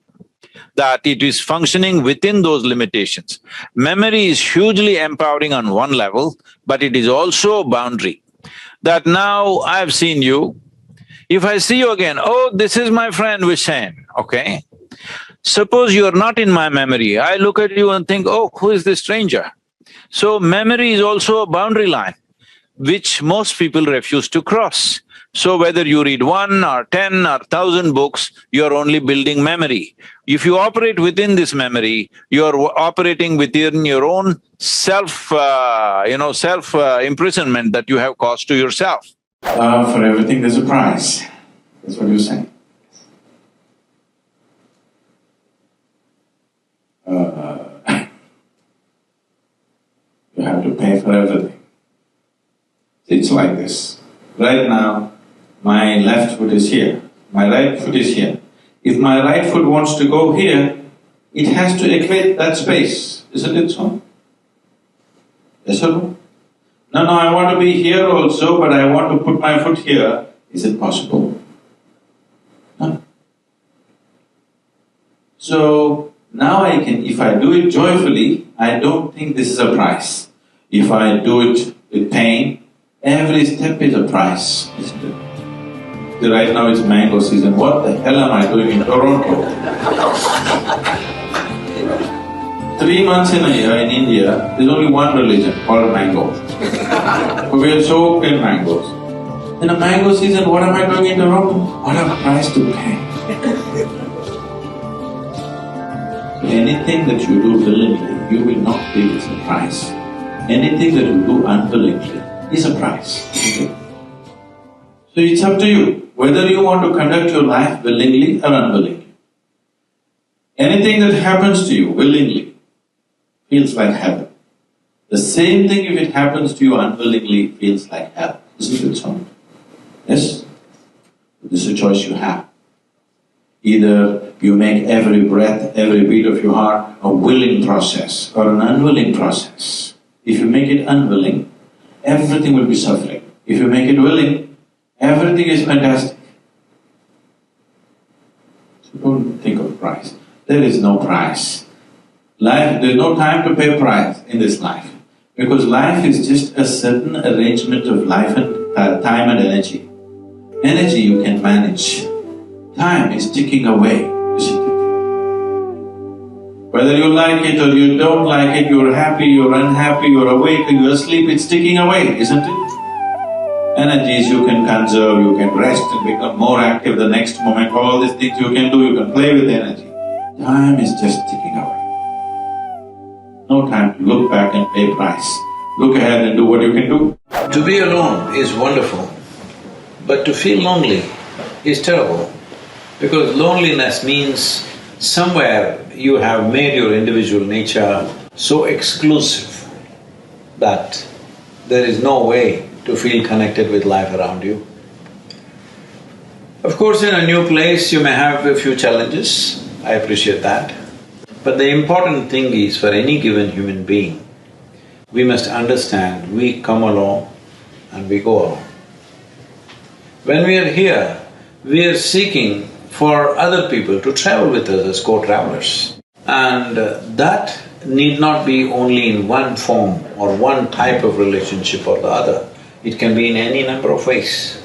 that it is functioning within those limitations. Memory is hugely empowering on one level, but it is also a boundary. That now I've seen you, if I see you again, oh, this is my friend Vishen, okay? Suppose you are not in my memory, I look at you and think, oh, who is this stranger? So memory is also a boundary line, which most people refuse to cross. So whether you read 1 or 10 or 1,000 books, you're only building memory. If you operate within this memory, you're operating within your own self-imprisonment that you have caused to yourself.
For everything there's a price. That's what you're saying. You have to pay for everything. It's like this. Right now, my left foot is here, my right foot is here. If my right foot wants to go here, it has to equate that space, isn't it so? Yes or no? No, I want to be here also, but I want to put my foot here. Is it possible? No. So, now I can, if I do it joyfully, I don't think this is a price. If I do it with pain, every step is a price, isn't it? Right now it's mango season. What the hell am I doing in Toronto? 3 months in a year in India, there's only one religion called mango. We are soaked in mangoes. In a mango season, what am I doing in Toronto? What a price to pay. Anything that you do willingly, you will not feel it's a price. Anything that you do unwillingly is a price. Okay? So it's up to you, whether you want to conduct your life willingly or unwillingly. Anything that happens to you willingly feels like heaven. The same thing if it happens to you unwillingly feels like hell. Isn't it so? Yes? This is a choice you have. Either you make every breath, every beat of your heart a willing process or an unwilling process. If you make it unwilling, everything will be suffering. If you make it willing, everything is fantastic. So don't think of price. There is no price. Life, there's no time to pay price in this life. Because life is just a certain arrangement of life and time and energy. Energy you can manage. Time is ticking away, isn't it? Whether you like it or you don't like it, you're happy, you're unhappy, you're awake or you're asleep, it's ticking away, isn't it? Energies you can conserve, you can rest and become more active the next moment, all these things you can do, you can play with energy. Time is just ticking away. No time to look back and pay price. Look ahead and do what you can do.
To be alone is wonderful, but to feel lonely is terrible, because loneliness means somewhere you have made your individual nature so exclusive that there is no way to feel connected with life around you. Of course, in a new place you may have a few challenges, I appreciate that. But the important thing is, for any given human being, we must understand we come alone and we go alone. When we are here, we are seeking for other people to travel with us as co-travelers. And that need not be only in one form or one type of relationship or the other. It can be in any number of ways.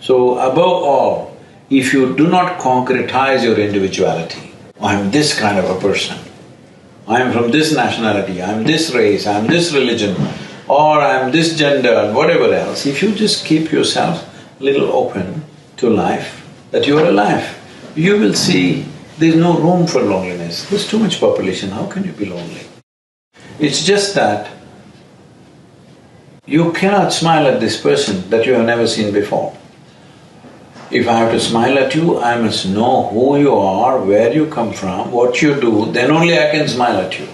So above all, if you do not concretize your individuality, I'm this kind of a person, I'm from this nationality, I'm this race, I'm this religion, or I'm this gender and whatever else, if you just keep yourself a little open to life, that you are alive, you will see there's no room for loneliness. There's too much population, how can you be lonely? It's just that you cannot smile at this person that you have never seen before. If I have to smile at you, I must know who you are, where you come from, what you do, then only I can smile at you.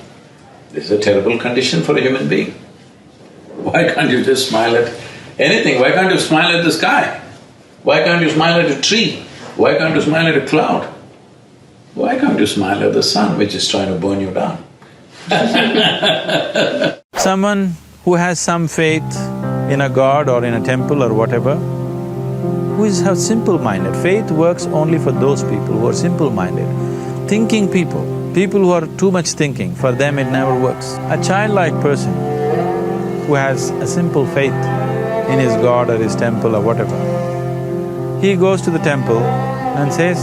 This is a terrible condition for a human being. Why can't you just smile at anything? Why can't you smile at the sky? Why can't you smile at a tree? Why can't you smile at a cloud? Why can't you smile at the sun which is trying to burn you down?
Someone who has some faith in a god or in a temple or whatever, who is simple-minded. Faith works only for those people who are simple-minded. Thinking people, people who are too much thinking, for them it never works. A childlike person who has a simple faith in his god or his temple or whatever, he goes to the temple and says,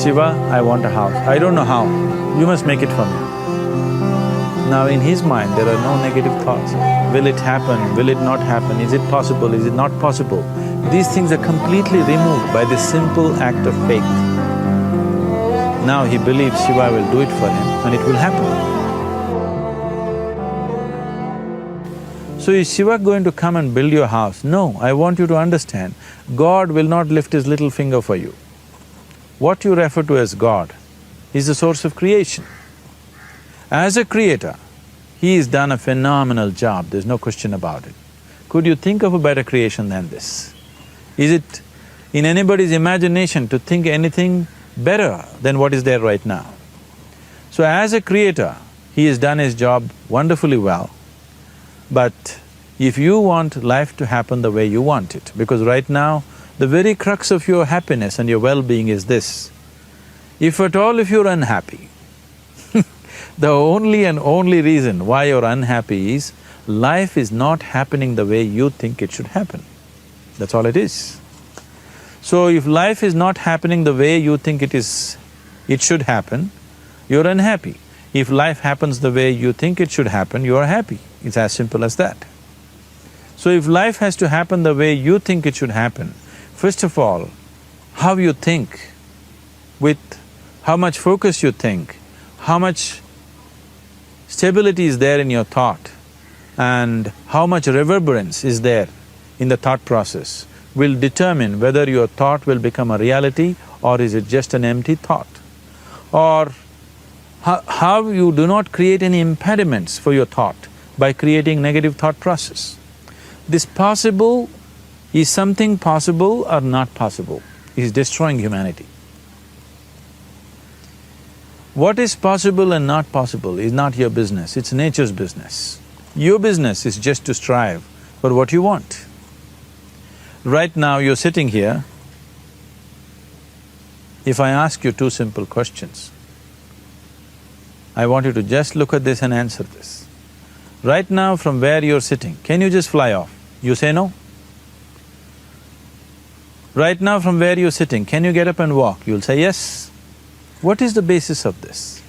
Shiva, I want a house. I don't know how, you must make it for me. Now in his mind there are no negative thoughts. Will it happen? Will it not happen? Is it possible? Is it not possible? These things are completely removed by this simple act of faith. Now he believes Shiva will do it for him and it will happen. So is Shiva going to come and build your house? No, I want you to understand, God will not lift his little finger for you. What you refer to as God is the source of creation. As a creator, he has done a phenomenal job, there's no question about it. Could you think of a better creation than this? Is it in anybody's imagination to think anything better than what is there right now? So as a creator, he has done his job wonderfully well, but if you want life to happen the way you want it, because right now, the very crux of your happiness and your well-being is this, if at all if you're unhappy, the only and only reason why you're unhappy is life is not happening the way you think it should happen. That's all it is. So if life is not happening the way you think it should happen, you're unhappy. If life happens the way you think it should happen, you're happy. It's as simple as that. So if life has to happen the way you think it should happen, first of all, how you think, with how much focus you think, how much stability is there in your thought, and how much reverberance is there in the thought process will determine whether your thought will become a reality or is it just an empty thought. Or how you do not create any impediments for your thought by creating negative thought process. This possible is something possible or not possible, is destroying humanity. What is possible and not possible is not your business, it's nature's business. Your business is just to strive for what you want. Right now you're sitting here, if I ask you two simple questions, I want you to just look at this and answer this. Right now from where you're sitting, can you just fly off? You say no. Right now from where you're sitting, can you get up and walk? You'll say yes. What is the basis of this?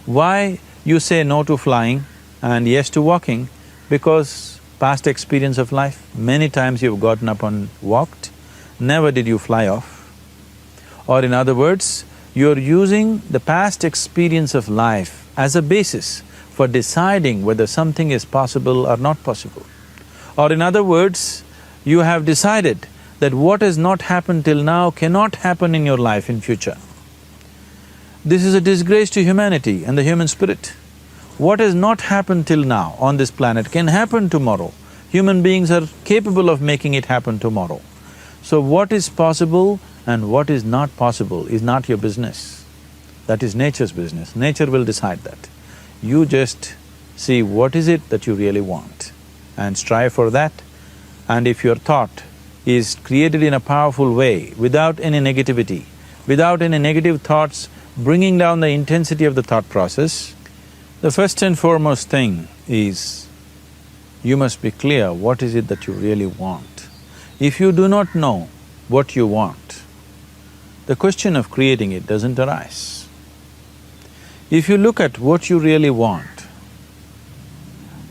Why you say no to flying and yes to walking? Because past experience of life, many times you've gotten up and walked, never did you fly off. Or in other words, You're using the past experience of life as a basis for deciding whether something is possible or not possible. Or in other words, you have decided that what has not happened till now cannot happen in your life in future. This is a disgrace to humanity and the human spirit. What has not happened till now on this planet can happen tomorrow. Human beings are capable of making it happen tomorrow. So what is possible and what is not possible is not your business. That is nature's business. Nature will decide that. You just see what is it that you really want and strive for that. And if your thought is created in a powerful way, without any negativity, without any negative thoughts bringing down the intensity of the thought process, the first and foremost thing is you must be clear what is it that you really want. If you do not know what you want, the question of creating it doesn't arise. If you look at what you really want,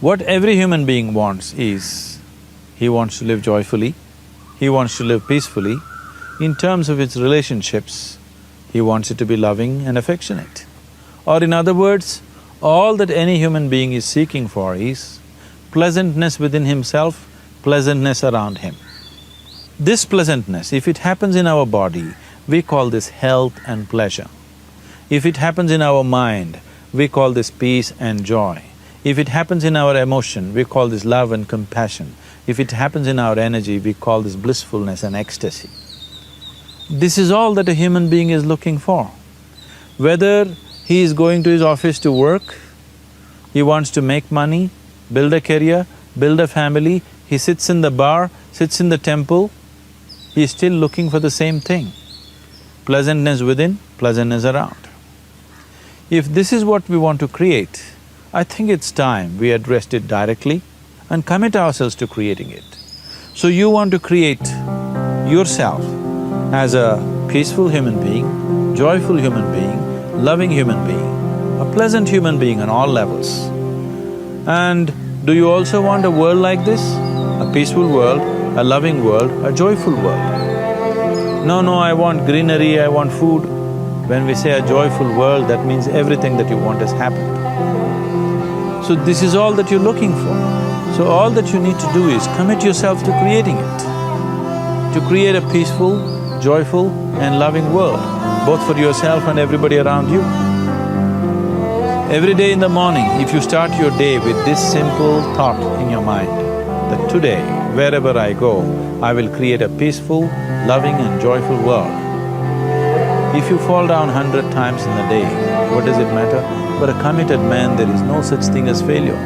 what every human being wants is, he wants to live joyfully, he wants to live peacefully. In terms of its relationships, he wants it to be loving and affectionate. Or in other words, all that any human being is seeking for is pleasantness within himself, pleasantness around him. This pleasantness, if it happens in our body, we call this health and pleasure. If it happens in our mind, we call this peace and joy. If it happens in our emotion, we call this love and compassion. If it happens in our energy, we call this blissfulness and ecstasy. This is all that a human being is looking for. Whether he is going to his office to work, he wants to make money, build a career, build a family, he sits in the bar, sits in the temple, he is still looking for the same thing. Pleasantness within, pleasantness around. If this is what we want to create, I think it's time we addressed it directly and commit ourselves to creating it. So you want to create yourself as a peaceful human being, joyful human being, loving human being, a pleasant human being on all levels. And do you also want a world like this? A peaceful world, a loving world, a joyful world? No, I want greenery, I want food. When we say a joyful world, that means everything that you want has happened. So this is all that you're looking for. So all that you need to do is commit yourself to creating it, to create a peaceful, joyful and loving world, both for yourself and everybody around you. Every day in the morning, if you start your day with this simple thought in your mind, that today, wherever I go, I will create a peaceful, loving and joyful world. If you fall down 100 times in the day, what does it matter? For a committed man, there is no such thing as failure.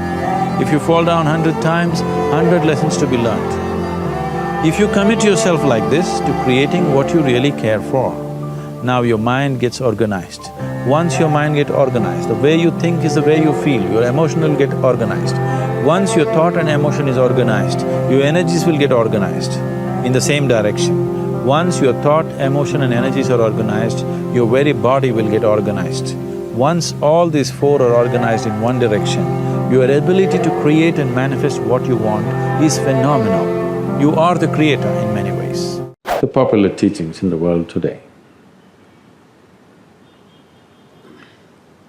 If you fall down 100 times, 100 lessons to be learnt. If you commit yourself like this to creating what you really care for, now your mind gets organized. Once your mind gets organized, the way you think is the way you feel, your emotion will get organized. Once your thought and emotion is organized, your energies will get organized in the same direction. Once your thought, emotion and energies are organized, your very body will get organized. Once all these four are organized in one direction, your ability to create and manifest what you want is phenomenal. You are the creator in many ways. The popular teachings in the world today,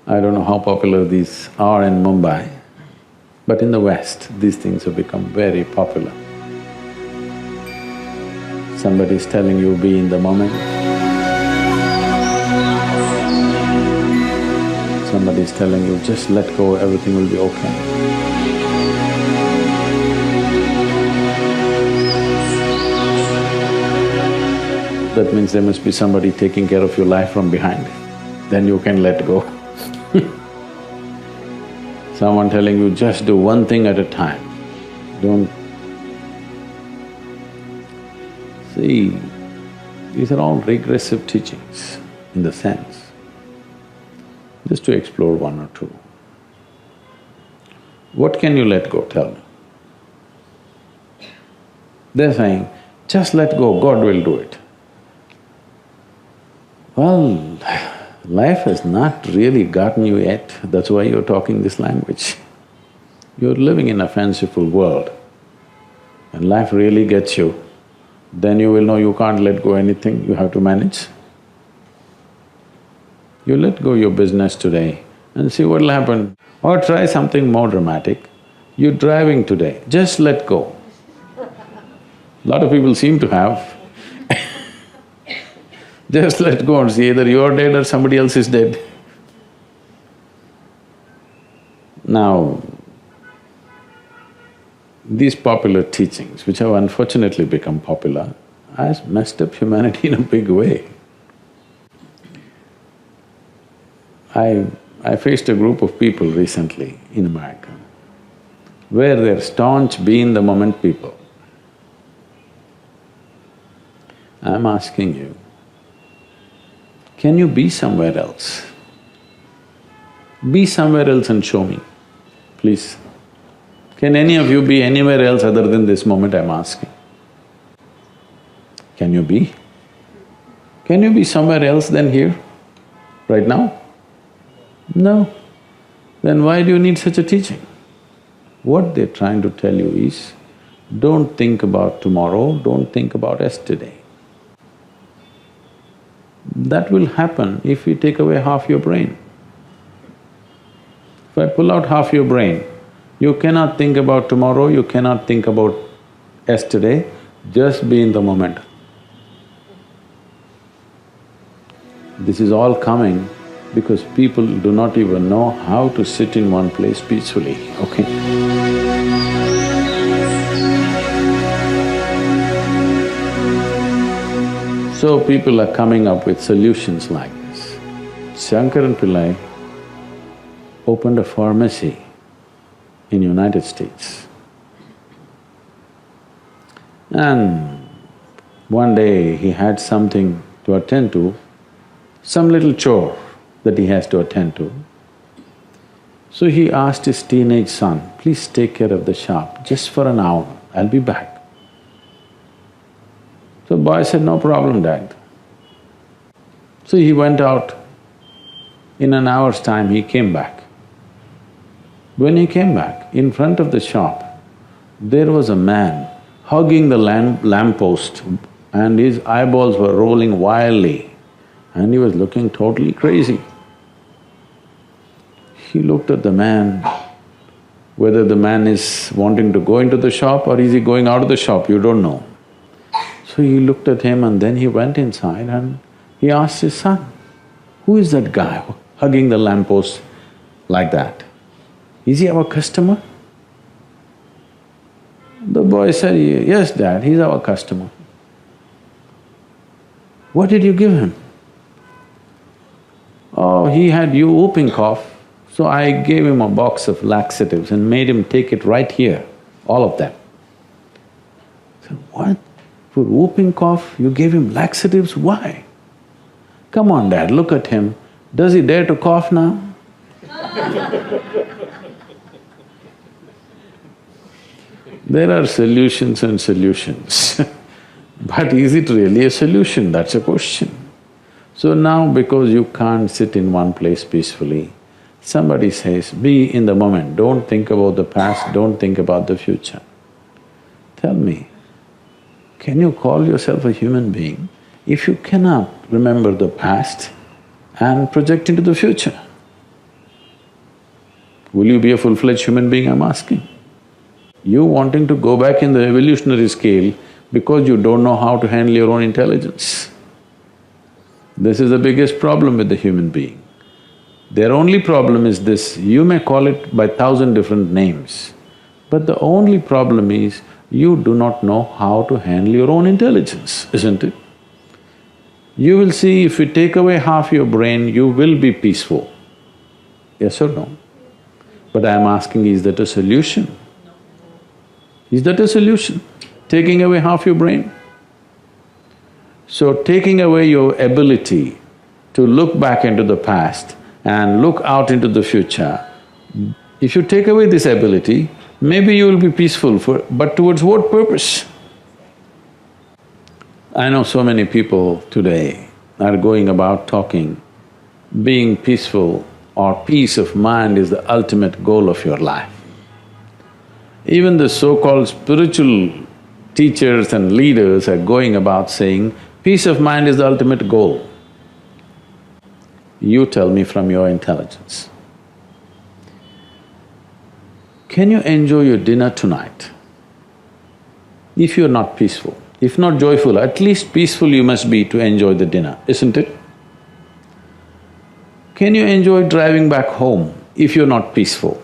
I don't know how popular these are in Mumbai, but in the West, these things have become very popular. Somebody is telling you, be in the moment. Somebody is telling you, just let go, everything will be okay. That means there must be somebody taking care of your life from behind, then you can let go. Someone telling you, just do one thing at a time, don't… See, these are all regressive teachings in the sense, just to explore one or two. What can you let go, tell me? They're saying, just let go, God will do it. Well, life has not really gotten you yet, that's why you're talking this language. You're living in a fanciful world. When life really gets you, then you will know you can't let go anything, you have to manage. You let go your business today and see what'll happen. Or try something more dramatic. You're driving today, just let go. Lot of people seem to have. Just let go and see either you're dead or somebody else is dead. Now, these popular teachings, which have unfortunately become popular, has messed up humanity in a big way. I faced a group of people recently in America, where they're staunch be in the moment people. I'm asking you, can you be somewhere else? Be somewhere else and show me, please. Can any of you be anywhere else other than this moment I'm asking? Can you be? Can you be somewhere else than here, right now? No. Then why do you need such a teaching? What they're trying to tell you is, don't think about tomorrow, don't think about yesterday. That will happen if you take away half your brain. If I pull out half your brain, you cannot think about tomorrow, you cannot think about yesterday, just be in the moment. This is all coming because people do not even know how to sit in one place peacefully, okay? So people are coming up with solutions like this. Shankaran Pillai opened a pharmacy in United States. And one day he had something to attend to, some little chore that he has to attend to. So he asked his teenage son, please take care of the shop just for an hour, I'll be back. So boy said, no problem, Dad. So he went out. In an hour's time, he came back. When he came back, in front of the shop, there was a man hugging the lamppost and his eyeballs were rolling wildly and he was looking totally crazy. He looked at the man, whether the man is wanting to go into the shop or is he going out of the shop, you don't know. So he looked at him and then he went inside and he asked his son, who is that guy hugging the lamppost like that? Is he our customer? The boy said, yes, Dad, he's our customer. What did you give him? Oh, he had whooping cough, so I gave him a box of laxatives and made him take it right here, all of them. I said, what? For whooping cough, you gave him laxatives? Why? Come on, Dad, look at him. Does he dare to cough now? There are solutions and solutions but is it really a solution? That's a question. So now because you can't sit in one place peacefully, somebody says, be in the moment, don't think about the past, don't think about the future. Tell me, can you call yourself a human being if you cannot remember the past and project into the future? Will you be a full-fledged human being, I'm asking? You wanting to go back in the evolutionary scale because you don't know how to handle your own intelligence. This is the biggest problem with the human being. Their only problem is this, you may call it by 1,000 different names, but the only problem is you do not know how to handle your own intelligence, isn't it? You will see if you take away half your brain, you will be peaceful. Yes or no? But I am asking, is that a solution? Is that a solution? Taking away half your brain? So taking away your ability to look back into the past and look out into the future, if you take away this ability, maybe you will be peaceful but towards what purpose? I know so many people today are going about talking, being peaceful or peace of mind is the ultimate goal of your life. Even the so-called spiritual teachers and leaders are going about saying, peace of mind is the ultimate goal.
You tell me from your intelligence. Can you enjoy your dinner tonight? If you're not peaceful, if not joyful, at least peaceful you must be to enjoy the dinner, isn't it? Can you enjoy driving back home if you're not peaceful?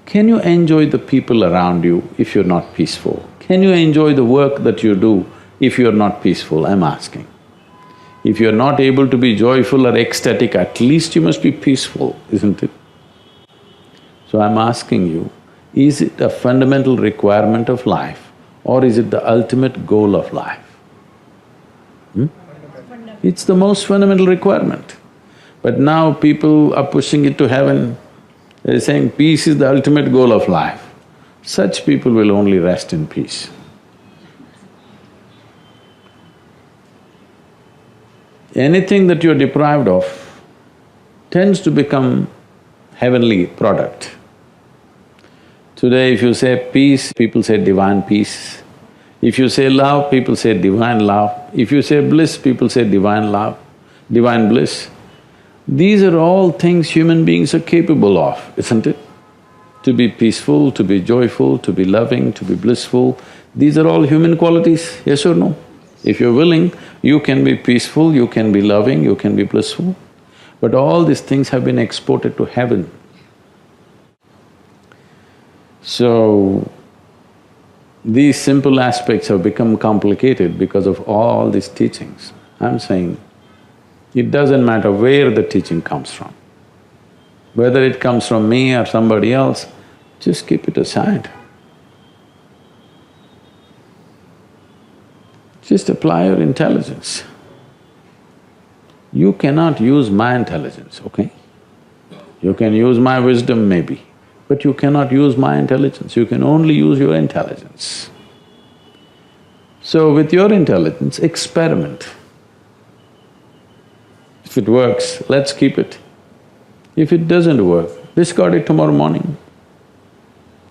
Can you enjoy the people around you if you're not peaceful? Can you enjoy the work that you do if you're not peaceful, I'm asking. If you're not able to be joyful or ecstatic, at least you must be peaceful, isn't it? So I'm asking you, is it a fundamental requirement of life or is it the ultimate goal of life? It's the most fundamental requirement. But now people are pushing it to heaven, they're saying peace is the ultimate goal of life. Such people will only rest in peace. Anything that you're deprived of tends to become heavenly product. Today if you say peace, people say divine peace. If you say love, people say divine love. If you say bliss, people say divine love, divine bliss. These are all things human beings are capable of, isn't it? To be peaceful, to be joyful, to be loving, to be blissful, these are all human qualities, yes or no? If you're willing, you can be peaceful, you can be loving, you can be blissful. But all these things have been exported to heaven. So, these simple aspects have become complicated because of all these teachings. I'm saying, it doesn't matter where the teaching comes from. Whether it comes from me or somebody else, just keep it aside. Just apply your intelligence. You cannot use my intelligence, okay? You can use my wisdom maybe, but you cannot use my intelligence, you can only use your intelligence. So with your intelligence, experiment. If it works, let's keep it. If it doesn't work, discard it tomorrow morning.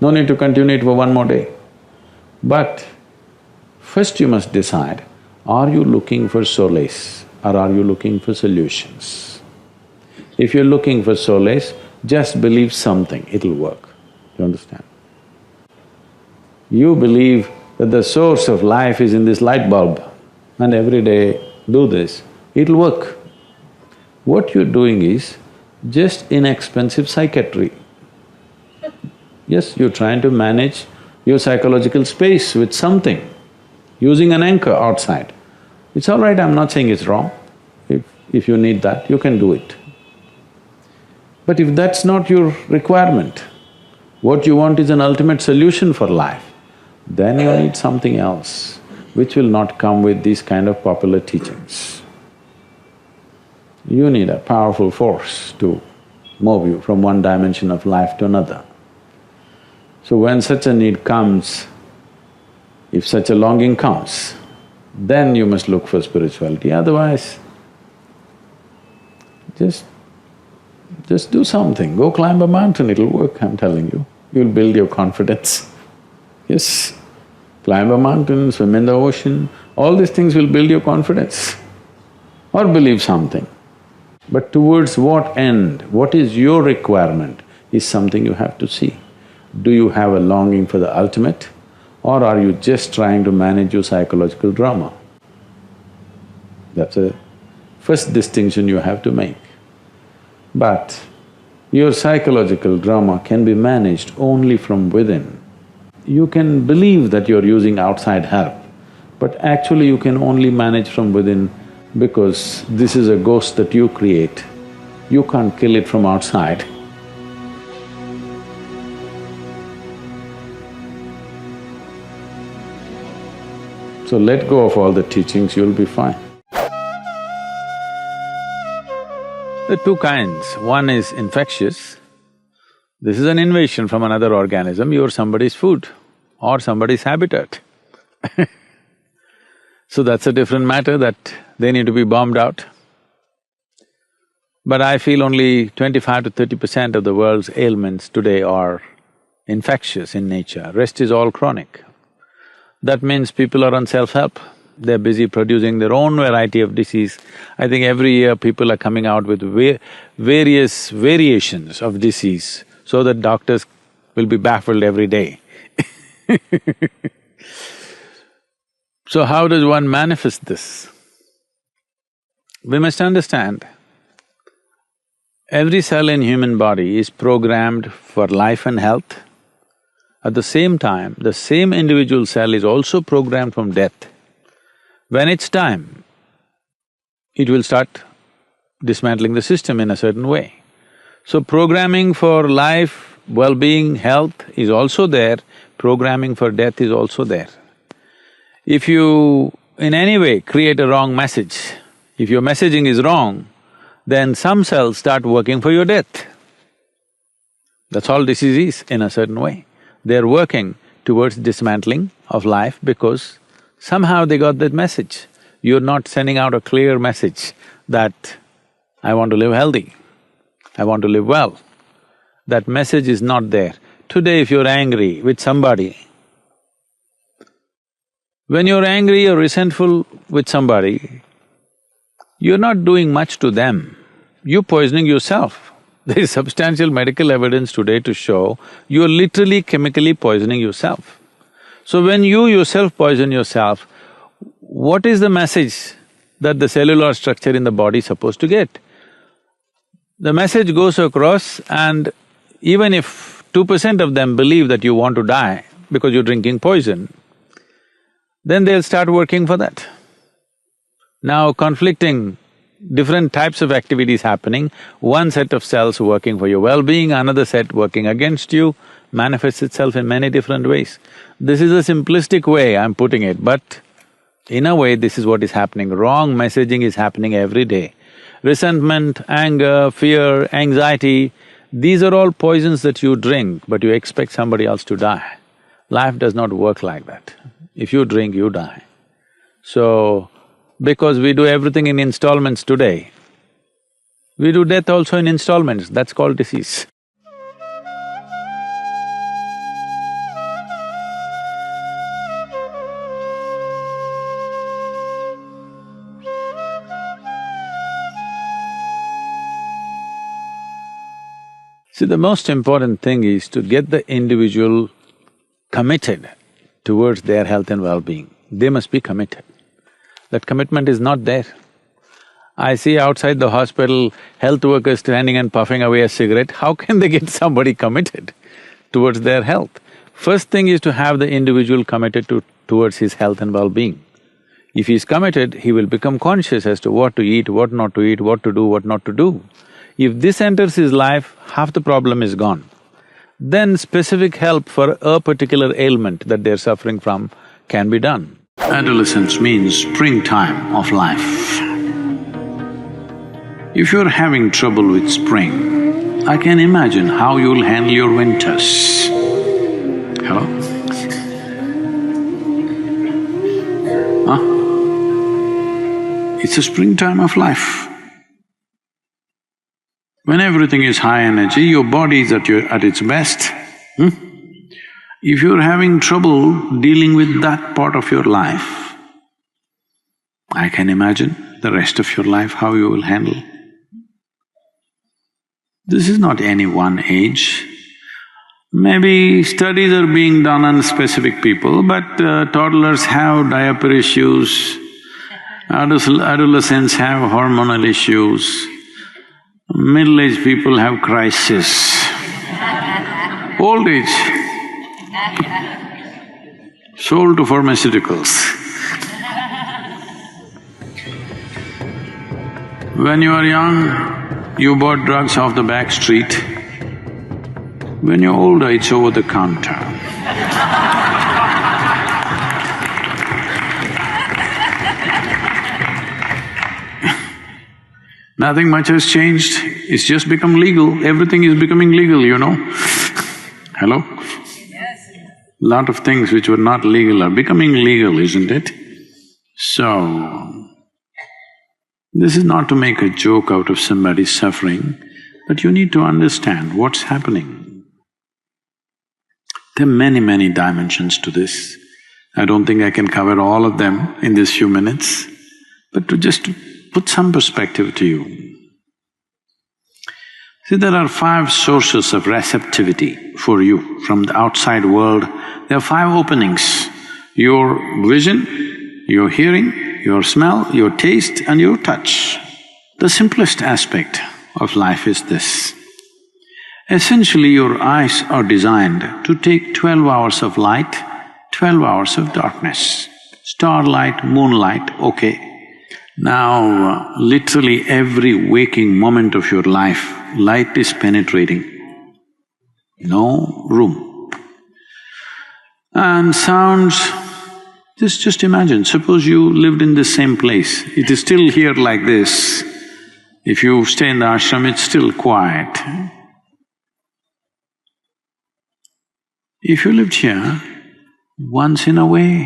No need to continue it for one more day. But first you must decide, are you looking for solace or are you looking for solutions? If you're looking for solace, just believe something, it'll work, you understand? You believe that the source of life is in this light bulb and every day do this, it'll work. What you're doing is just inexpensive psychiatry. Yes, you're trying to manage your psychological space with something, using an anchor outside. It's all right, I'm not saying it's wrong. If you need that, you can do it. But if that's not your requirement, what you want is an ultimate solution for life, then you need something else, which will not come with these kind of popular teachings. You need a powerful force to move you from one dimension of life to another. So when such a need comes, if such a longing comes, then you must look for spirituality, otherwise just do something, go climb a mountain, it'll work, I'm telling you. You'll build your confidence. Yes, climb a mountain, swim in the ocean, all these things will build your confidence. Or believe something. But towards what end, what is your requirement is something you have to see. Do you have a longing for the ultimate or are you just trying to manage your psychological drama? That's a first distinction you have to make. But your psychological drama can be managed only from within. You can believe that you're using outside help, but actually you can only manage from within because this is a ghost that you create. You can't kill it from outside. So let go of all the teachings, you'll be fine. There are two kinds. One is infectious. This is an invasion from another organism, you're somebody's food or somebody's habitat. So that's a different matter that they need to be bombed out. But I feel only 25 to 30% of the world's ailments today are infectious in nature, rest is all chronic. That means people are on self-help.
they're busy producing their own variety of disease. I think every year people are coming out with various variations of disease so that doctors will be baffled every day. So how does one manifest this? We must understand, every cell in human body is programmed for life and health. At the same time, the same individual cell is also programmed from death. When it's time, it will start dismantling the system in a certain way. So programming for life, well-being, health is also there, programming for death is also there. If you in any way create a wrong message, if your messaging is wrong, then some cells start working for your death. That's all disease is in a certain way. They're working towards dismantling of life because somehow they got that message. You're not sending out a clear message that, I want to live healthy, I want to live well. That message is not there. Today if you're angry with somebody, when you're angry or resentful with somebody, you're not doing much to them, you're poisoning yourself. There is substantial medical evidence today to show you're literally chemically poisoning yourself. So when you yourself poison yourself, what is the message that the cellular structure in the body is supposed to get? The message goes across, and even if 2% of them believe that you want to die because you're drinking poison, then they'll start working for that. Now conflicting different types of activities happening, one set of cells working for your well-being, another set working against you, manifests itself in many different ways. This is a simplistic way I'm putting it, but in a way this is what is happening. Wrong messaging is happening every day. Resentment, anger, fear, anxiety, these are all poisons that you drink, but you expect somebody else to die. Life does not work like that. If you drink, you die. So, because we do everything in installments today, we do death also in installments, that's called disease. See, the most important thing is to get the individual committed towards their health and well-being. They must be committed. That commitment is not there. I see outside the hospital health workers standing and puffing away a cigarette. How can they get somebody committed towards their health? First thing is to have the individual committed towards his health and well-being. If he's committed, he will become conscious as to what to eat, what not to eat, what to do, what not to do. If this enters his life, half the problem is gone. Then specific help for a particular ailment that they're suffering from can be done. Adolescence means springtime of life. If you're having trouble with spring, I can imagine how you'll handle your winters. Hello? Huh? It's a springtime of life. When everything is high energy, your body is at its best. If you're having trouble dealing with that part of your life, I can imagine the rest of your life how you will handle. This is not any one age. Maybe studies are being done on specific people, but toddlers have diaper issues, adolescents have hormonal issues, middle-aged people have crisis, old age, sold to pharmaceuticals. When you are young, you bought drugs off the back street. When you're older, it's over the counter. Nothing much has changed, it's just become legal, everything is becoming legal, you know. Hello? Yes. Lot of things which were not legal are becoming legal, isn't it? So, this is not to make a joke out of somebody's suffering, but you need to understand what's happening. There are many, many dimensions to this. I don't think I can cover all of them in these few minutes, but to just put some perspective to you. See, there are 5 sources of receptivity for you from the outside world. There are 5 openings: your vision, your hearing, your smell, your taste and your touch. The simplest aspect of life is this. Essentially, your eyes are designed to take 12 hours of light, 12 hours of darkness. Starlight, moonlight, okay. Now, literally every waking moment of your life, light is penetrating. No room. And sounds, just imagine, suppose you lived in the same place, it is still here like this. If you stay in the ashram, it's still quiet. If you lived here, once in a way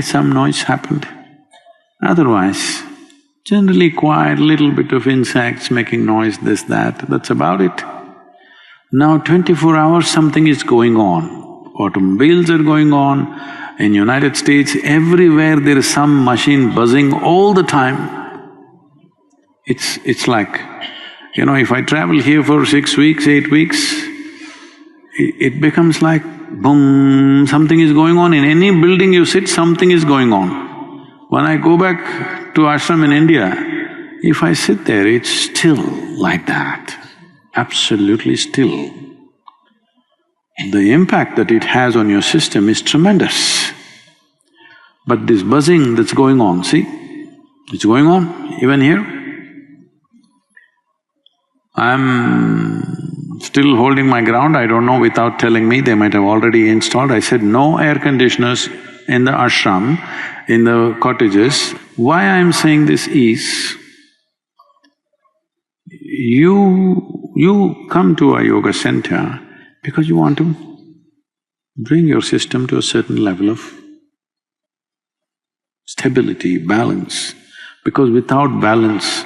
some noise happened. Otherwise, generally quiet, little bit of insects making noise, this, that's about it. Now 24 hours something is going on. Automobiles are going on. In United States, everywhere there is some machine buzzing all the time. It's like, if I travel here for 6 weeks, 8 weeks, it becomes like boom, something is going on. In any building you sit, something is going on. When I go back to ashram in India, if I sit there, it's still like that, absolutely still. The impact that it has on your system is tremendous. But this buzzing that's going on, see, it's going on even here. I'm still holding my ground, I don't know, without telling me, they might have already installed. I said, no air conditioners in the ashram, in the cottages. Why I'm saying this is, you come to a yoga center because you want to bring your system to a certain level of stability, balance. Because without balance,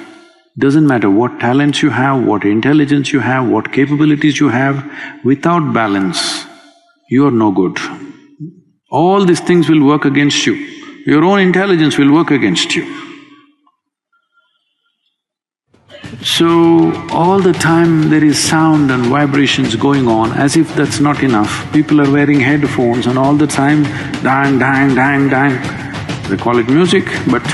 doesn't matter what talents you have, what intelligence you have, what capabilities you have, without balance, you are no good. All these things will work against you. Your own intelligence will work against you. So, all the time there is sound and vibrations going on. As if that's not enough, people are wearing headphones and all the time, dang, dang, dang, dang. They call it music, but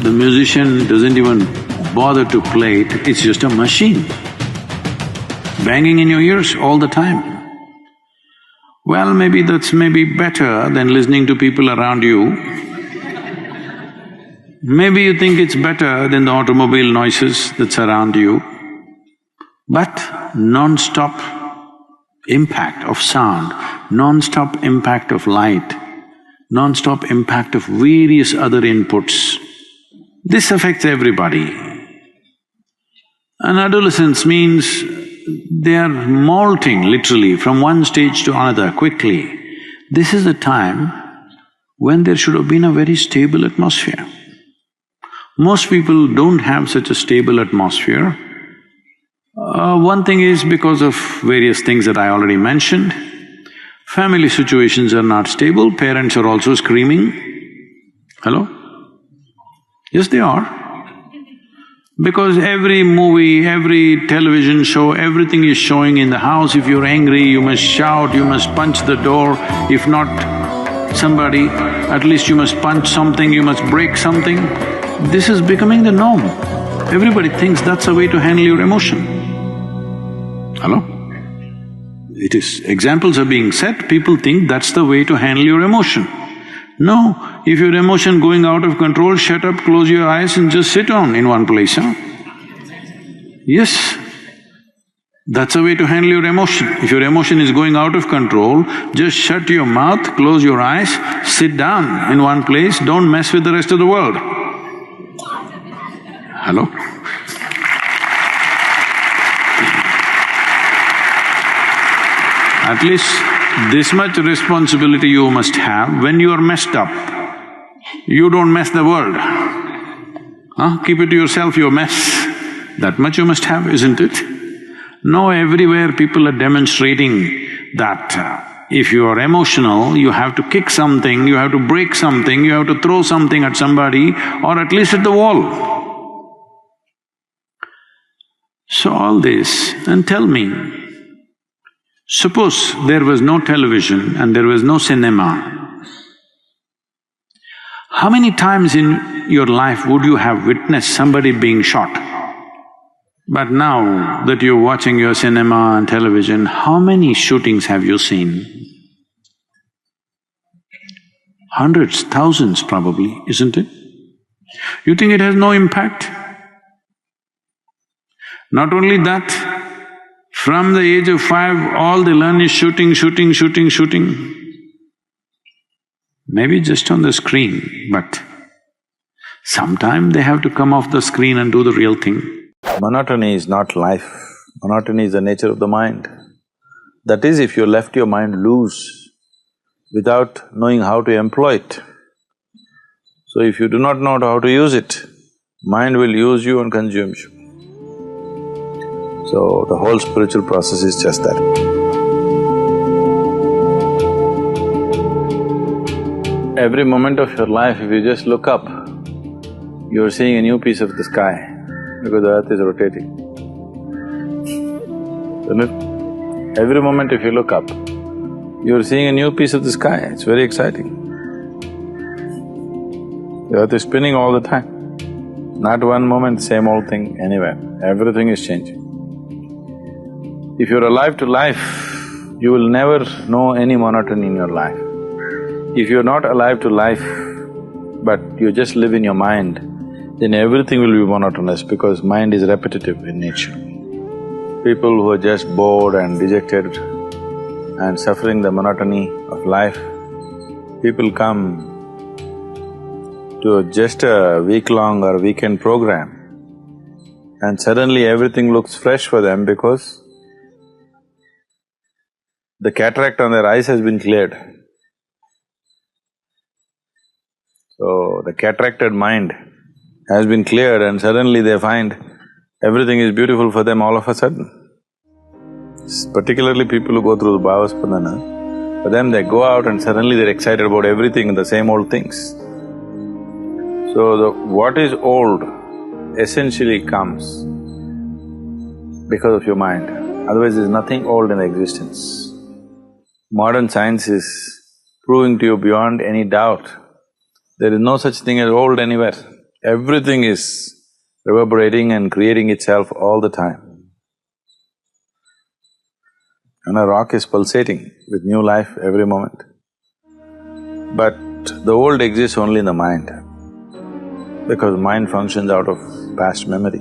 the musician doesn't even bother to play it, it's just a machine banging in your ears all the time. Well, maybe that's better than listening to people around you. Maybe you think it's better than the automobile noises that surround you. But non-stop impact of sound, non-stop impact of light, non-stop impact of various other inputs, this affects everybody. And adolescence means they are molting literally from one stage to another quickly. This is a time when there should have been a very stable atmosphere. Most people don't have such a stable atmosphere. One thing is because of various things that I already mentioned. Family situations are not stable, parents are also screaming. Hello? Yes, they are. Because every movie, every television show, everything is showing in the house. If you're angry, you must shout, you must punch the door. If not somebody, at least you must punch something, you must break something. This is becoming the norm. Everybody thinks that's a way to handle your emotion. Hello? It is. Examples are being set, people think that's the way to handle your emotion. No, if your emotion going out of control, shut up, close your eyes and just sit down in one place, huh? Yes, that's a way to handle your emotion. If your emotion is going out of control, just shut your mouth, close your eyes, sit down in one place, don't mess with the rest of the world. Hello? At least this much responsibility you must have. When you are messed up, you don't mess the world. Keep it to yourself, your mess. That much you must have, isn't it? No, everywhere people are demonstrating that if you are emotional, you have to kick something, you have to break something, you have to throw something at somebody or at least at the wall. So all this, and tell me, suppose there was no television and there was no cinema, how many times in your life would you have witnessed somebody being shot? But now that you're watching your cinema and television, how many shootings have you seen? Hundreds, thousands probably, isn't it? You think it has no impact? Not only that, from the age of 5, all they learn is shooting, shooting, shooting, shooting. Maybe just on the screen, but sometime they have to come off the screen and do the real thing.
Monotony is not life, monotony is the nature of the mind. That is, if you left your mind loose without knowing how to employ it. So if you do not know how to use it, mind will use you and consume you. So the whole spiritual process is just that. Every moment of your life, if you just look up, you're seeing a new piece of the sky because the earth is rotating. Isn't it? Every moment if you look up, you're seeing a new piece of the sky, it's very exciting. The earth is spinning all the time. Not one moment, same old thing anywhere, everything is changing. If you're alive to life, you will never know any monotony in your life. If you're not alive to life, but you just live in your mind, then everything will be monotonous because mind is repetitive in nature. People who are just bored and dejected and suffering the monotony of life, people come to just a week-long or weekend program and suddenly everything looks fresh for them because the cataract on their eyes has been cleared. So, the cataracted mind has been cleared and suddenly they find everything is beautiful for them all of a sudden. Particularly people who go through the Bhavaspandana, for them they go out and suddenly they're excited about everything and the same old things. So, what is old essentially comes because of your mind, otherwise there's nothing old in existence. Modern science is proving to you beyond any doubt, there is no such thing as old anywhere. Everything is reverberating and creating itself all the time. And a rock is pulsating with new life every moment. But the old exists only in the mind, because mind functions out of past memory.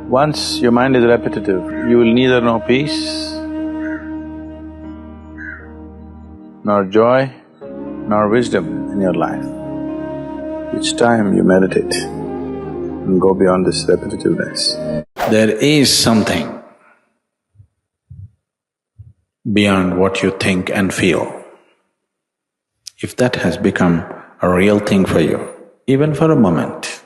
Once your mind is repetitive, you will neither know peace, nor joy, nor wisdom in your life. Each time you meditate and go beyond this repetitiveness, there is something beyond what you think and feel. If that has become a real thing for you, even for a moment,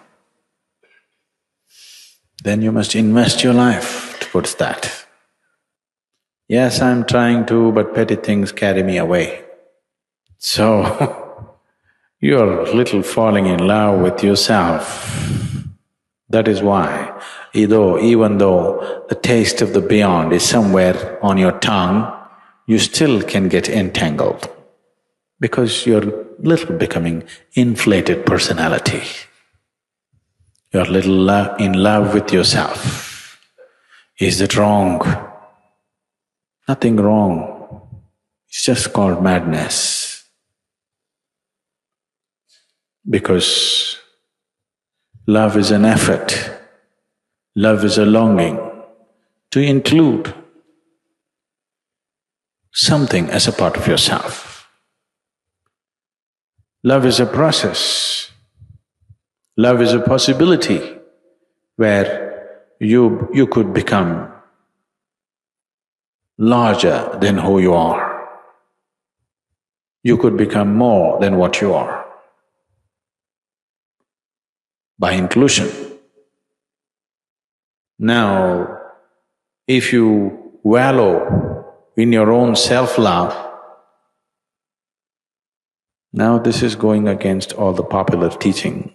then you must invest your life towards that. Yes, I'm trying to, but petty things carry me away. So, you're a little falling in love with yourself. That is why, even though the taste of the beyond is somewhere on your tongue, you still can get entangled because you're little becoming inflated personality. You're little in love with yourself. Is that wrong? Nothing wrong. It's just called madness. Because love is an effort, love is a longing to include something as a part of yourself. Love is a process. Love is a possibility where you could become larger than who you are. You could become more than what you are by inclusion. Now, If you wallow in your own self-love, now this is going against all the popular teaching.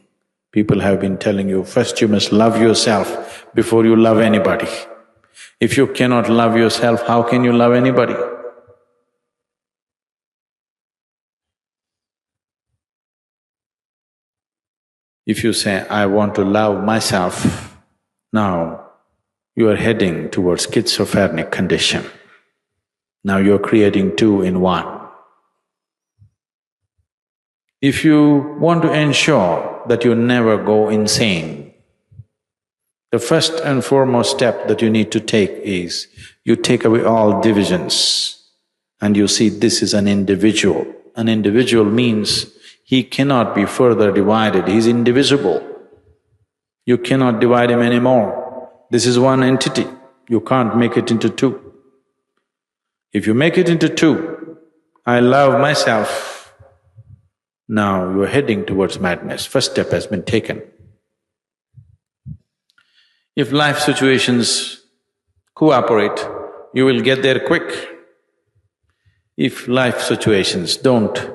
People have been telling you, first you must love yourself before you love anybody. If you cannot love yourself, how can you love anybody? If you say, I want to love myself, now you are heading towards schizophrenic condition. Now you're creating two in one. If you want to ensure that you never go insane, the first and foremost step that you need to take is, you take away all divisions and you see this is an individual. An individual means he cannot be further divided, he's indivisible. You cannot divide him anymore. This is one entity, you can't make it into two. If you make it into two, I love myself, now you're heading towards madness. First step has been taken. If life situations cooperate, you will get there quick. If life situations don't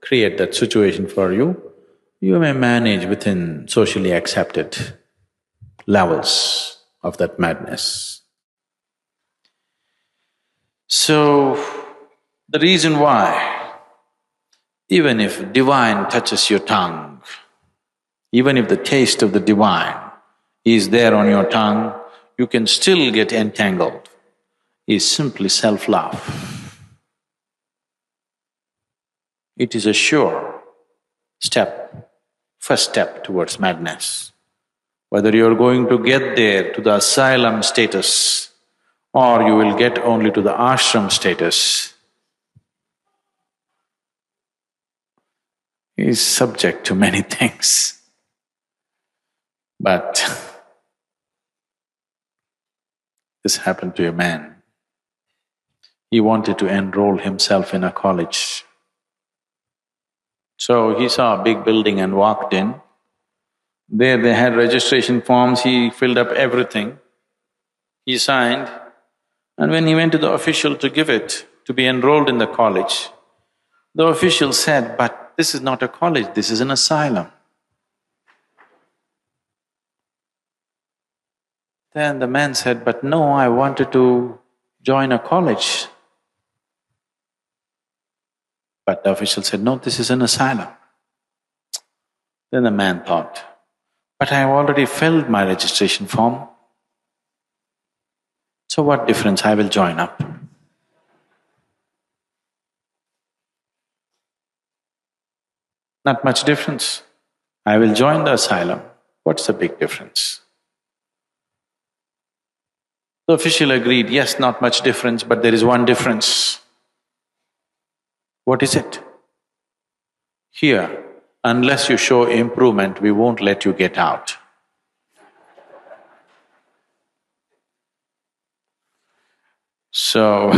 create that situation for you, you may manage within socially accepted levels of that madness. So, the reason why, even if divine touches your tongue, even if the taste of the divine is there on your tongue, you can still get entangled, is simply self-love. It is a sure step, first step towards madness. Whether you're going to get there to the asylum status or you will get only to the ashram status is subject to many things. But this happened to a man. He wanted to enroll himself in a college. So he saw a big building and walked in. There they had registration forms, he filled up everything. He signed, and when he went to the official to give it, to be enrolled in the college, the official said, but this is not a college, this is an asylum. Then the man said, but no, I wanted to join a college. But the official said, no, this is an asylum. Then the man thought, but I have already filled my registration form. So what difference, I will join up. Not much difference. I will join the asylum. What's the big difference? The official agreed, yes, not much difference, but there is one difference. What is it? Here, unless you show improvement, we won't let you get out. So,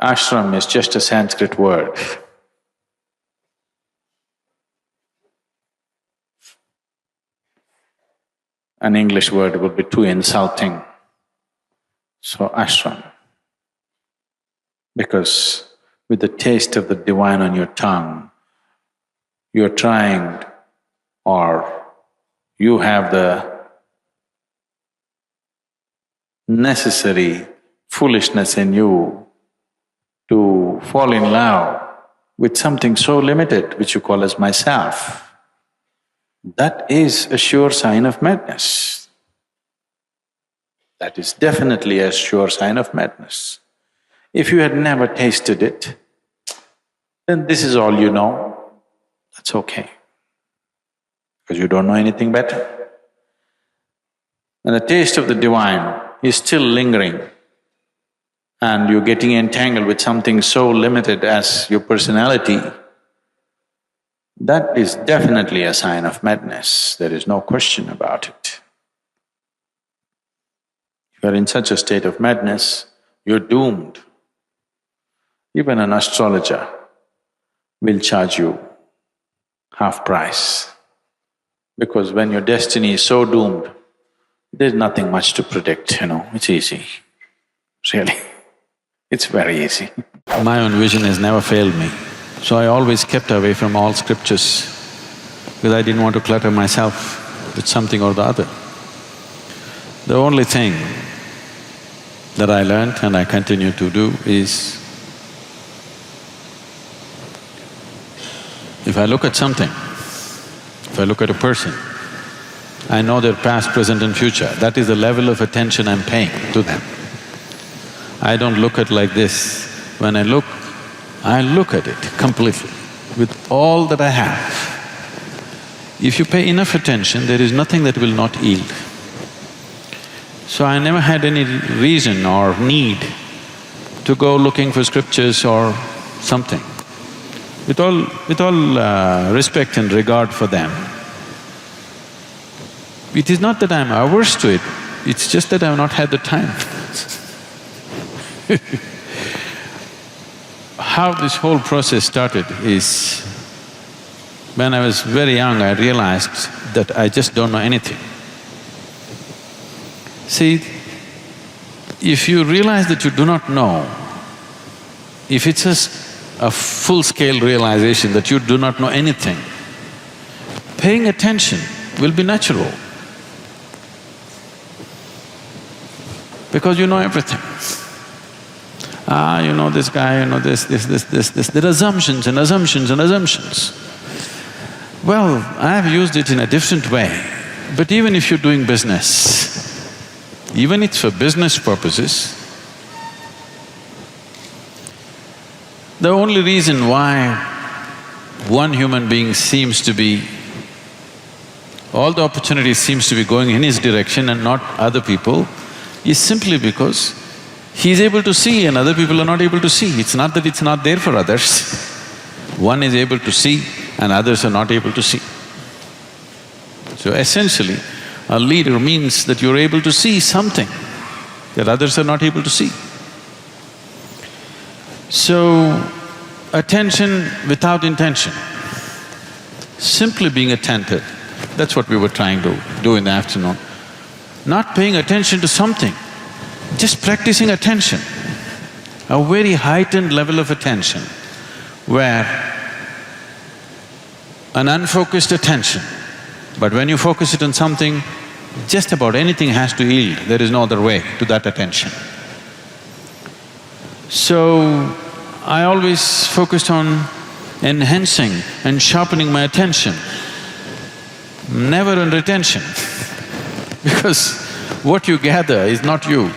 ashram is just a Sanskrit word. An English word would be too insulting. So ashram. Because with the taste of the divine on your tongue, you're trying or you have the necessary foolishness in you to fall in love with something so limited which you call as myself. That is a sure sign of madness. That is definitely a sure sign of madness. If you had never tasted it, then this is all you know, that's okay, because you don't know anything better. And the taste of the divine is still lingering, and you're getting entangled with something so limited as your personality, that is definitely a sign of madness, there is no question about it. If you are in such a state of madness, you're doomed. Even an astrologer will charge you half price. Because when your destiny is so doomed, there's nothing much to predict, it's easy. Really, it's very easy.
My own vision has never failed me, so I always kept away from all scriptures because I didn't want to clutter myself with something or the other. The only thing that I learned and I continue to do is, if I look at something, if I look at a person, I know their past, present and future. That is the level of attention I'm paying to them. I don't look at like this. When I look at it completely, with all that I have. If you pay enough attention, there is nothing that will not yield. So I never had any reason or need to go looking for scriptures or something. With all respect and regard for them, it is not that I'm averse to it, it's just that I've not had the time. How this whole process started is, when I was very young, I realized that I just don't know anything. See, if you realize that you do not know, if it's a full-scale realization that you do not know anything, paying attention will be natural. Because you know everything. You know this guy, you know this. There are assumptions and assumptions and assumptions. Well, I have used it in a different way. But even if you're doing business, even if it's for business purposes, the only reason why one human being seems to be… all the opportunities seems to be going in his direction and not other people is simply because he's able to see and other people are not able to see. It's not that it's not there for others. One is able to see and others are not able to see. So essentially, a leader means that you're able to see something that others are not able to see. So, attention without intention, simply being attentive, that's what we were trying to do in the afternoon. Not paying attention to something, just practicing attention, a very heightened level of attention where an unfocused attention, but when you focus it on something, just about anything has to yield, there is no other way to that attention. So, I always focused on enhancing and sharpening my attention, never on retention because what you gather is not you.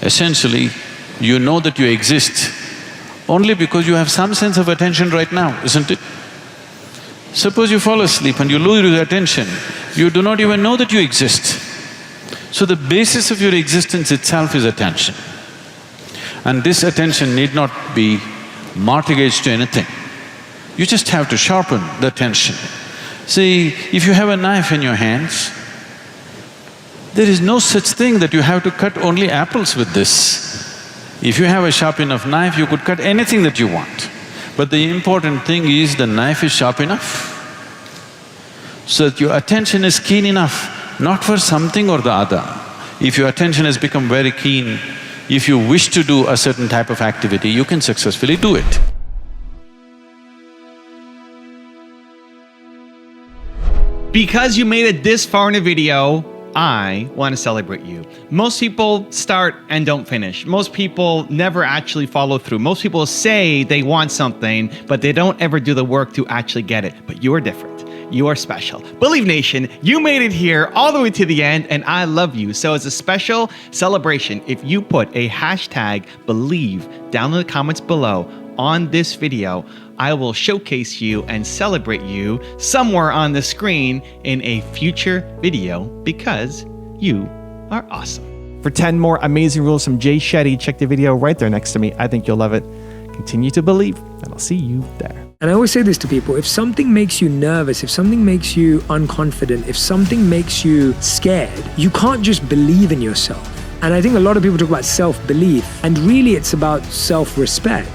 Essentially, you know that you exist only because you have some sense of attention right now, isn't it? Suppose you fall asleep and you lose your attention, you do not even know that you exist. So the basis of your existence itself is attention. And this attention need not be mortgaged to anything. You just have to sharpen the attention. See, if you have a knife in your hands, there is no such thing that you have to cut only apples with this. If you have a sharp enough knife, you could cut anything that you want. But the important thing is the knife is sharp enough so that your attention is keen enough, not for something or the other. If your attention has become very keen, if you wish to do a certain type of activity, you can successfully do it.
Because you made it this far in a video, I want to celebrate you. Most people start and don't finish. Most people never actually follow through. Most people say they want something, but they don't ever do the work to actually get it. But you are different. You are special. Believe Nation, you made it here all the way to the end, and I love you. So as a special celebration, if you put a hashtag Believe down in the comments below on this video, I will showcase you and celebrate you somewhere on the screen in a future video because you are awesome. For 10 more amazing rules from Jay Shetty, check the video right there next to me. I think you'll love it. Continue to believe, and I'll see you there.
And I always say this to people, if something makes you nervous, if something makes you unconfident, if something makes you scared, you can't just believe in yourself. And I think a lot of people talk about self-belief, and really it's about self-respect.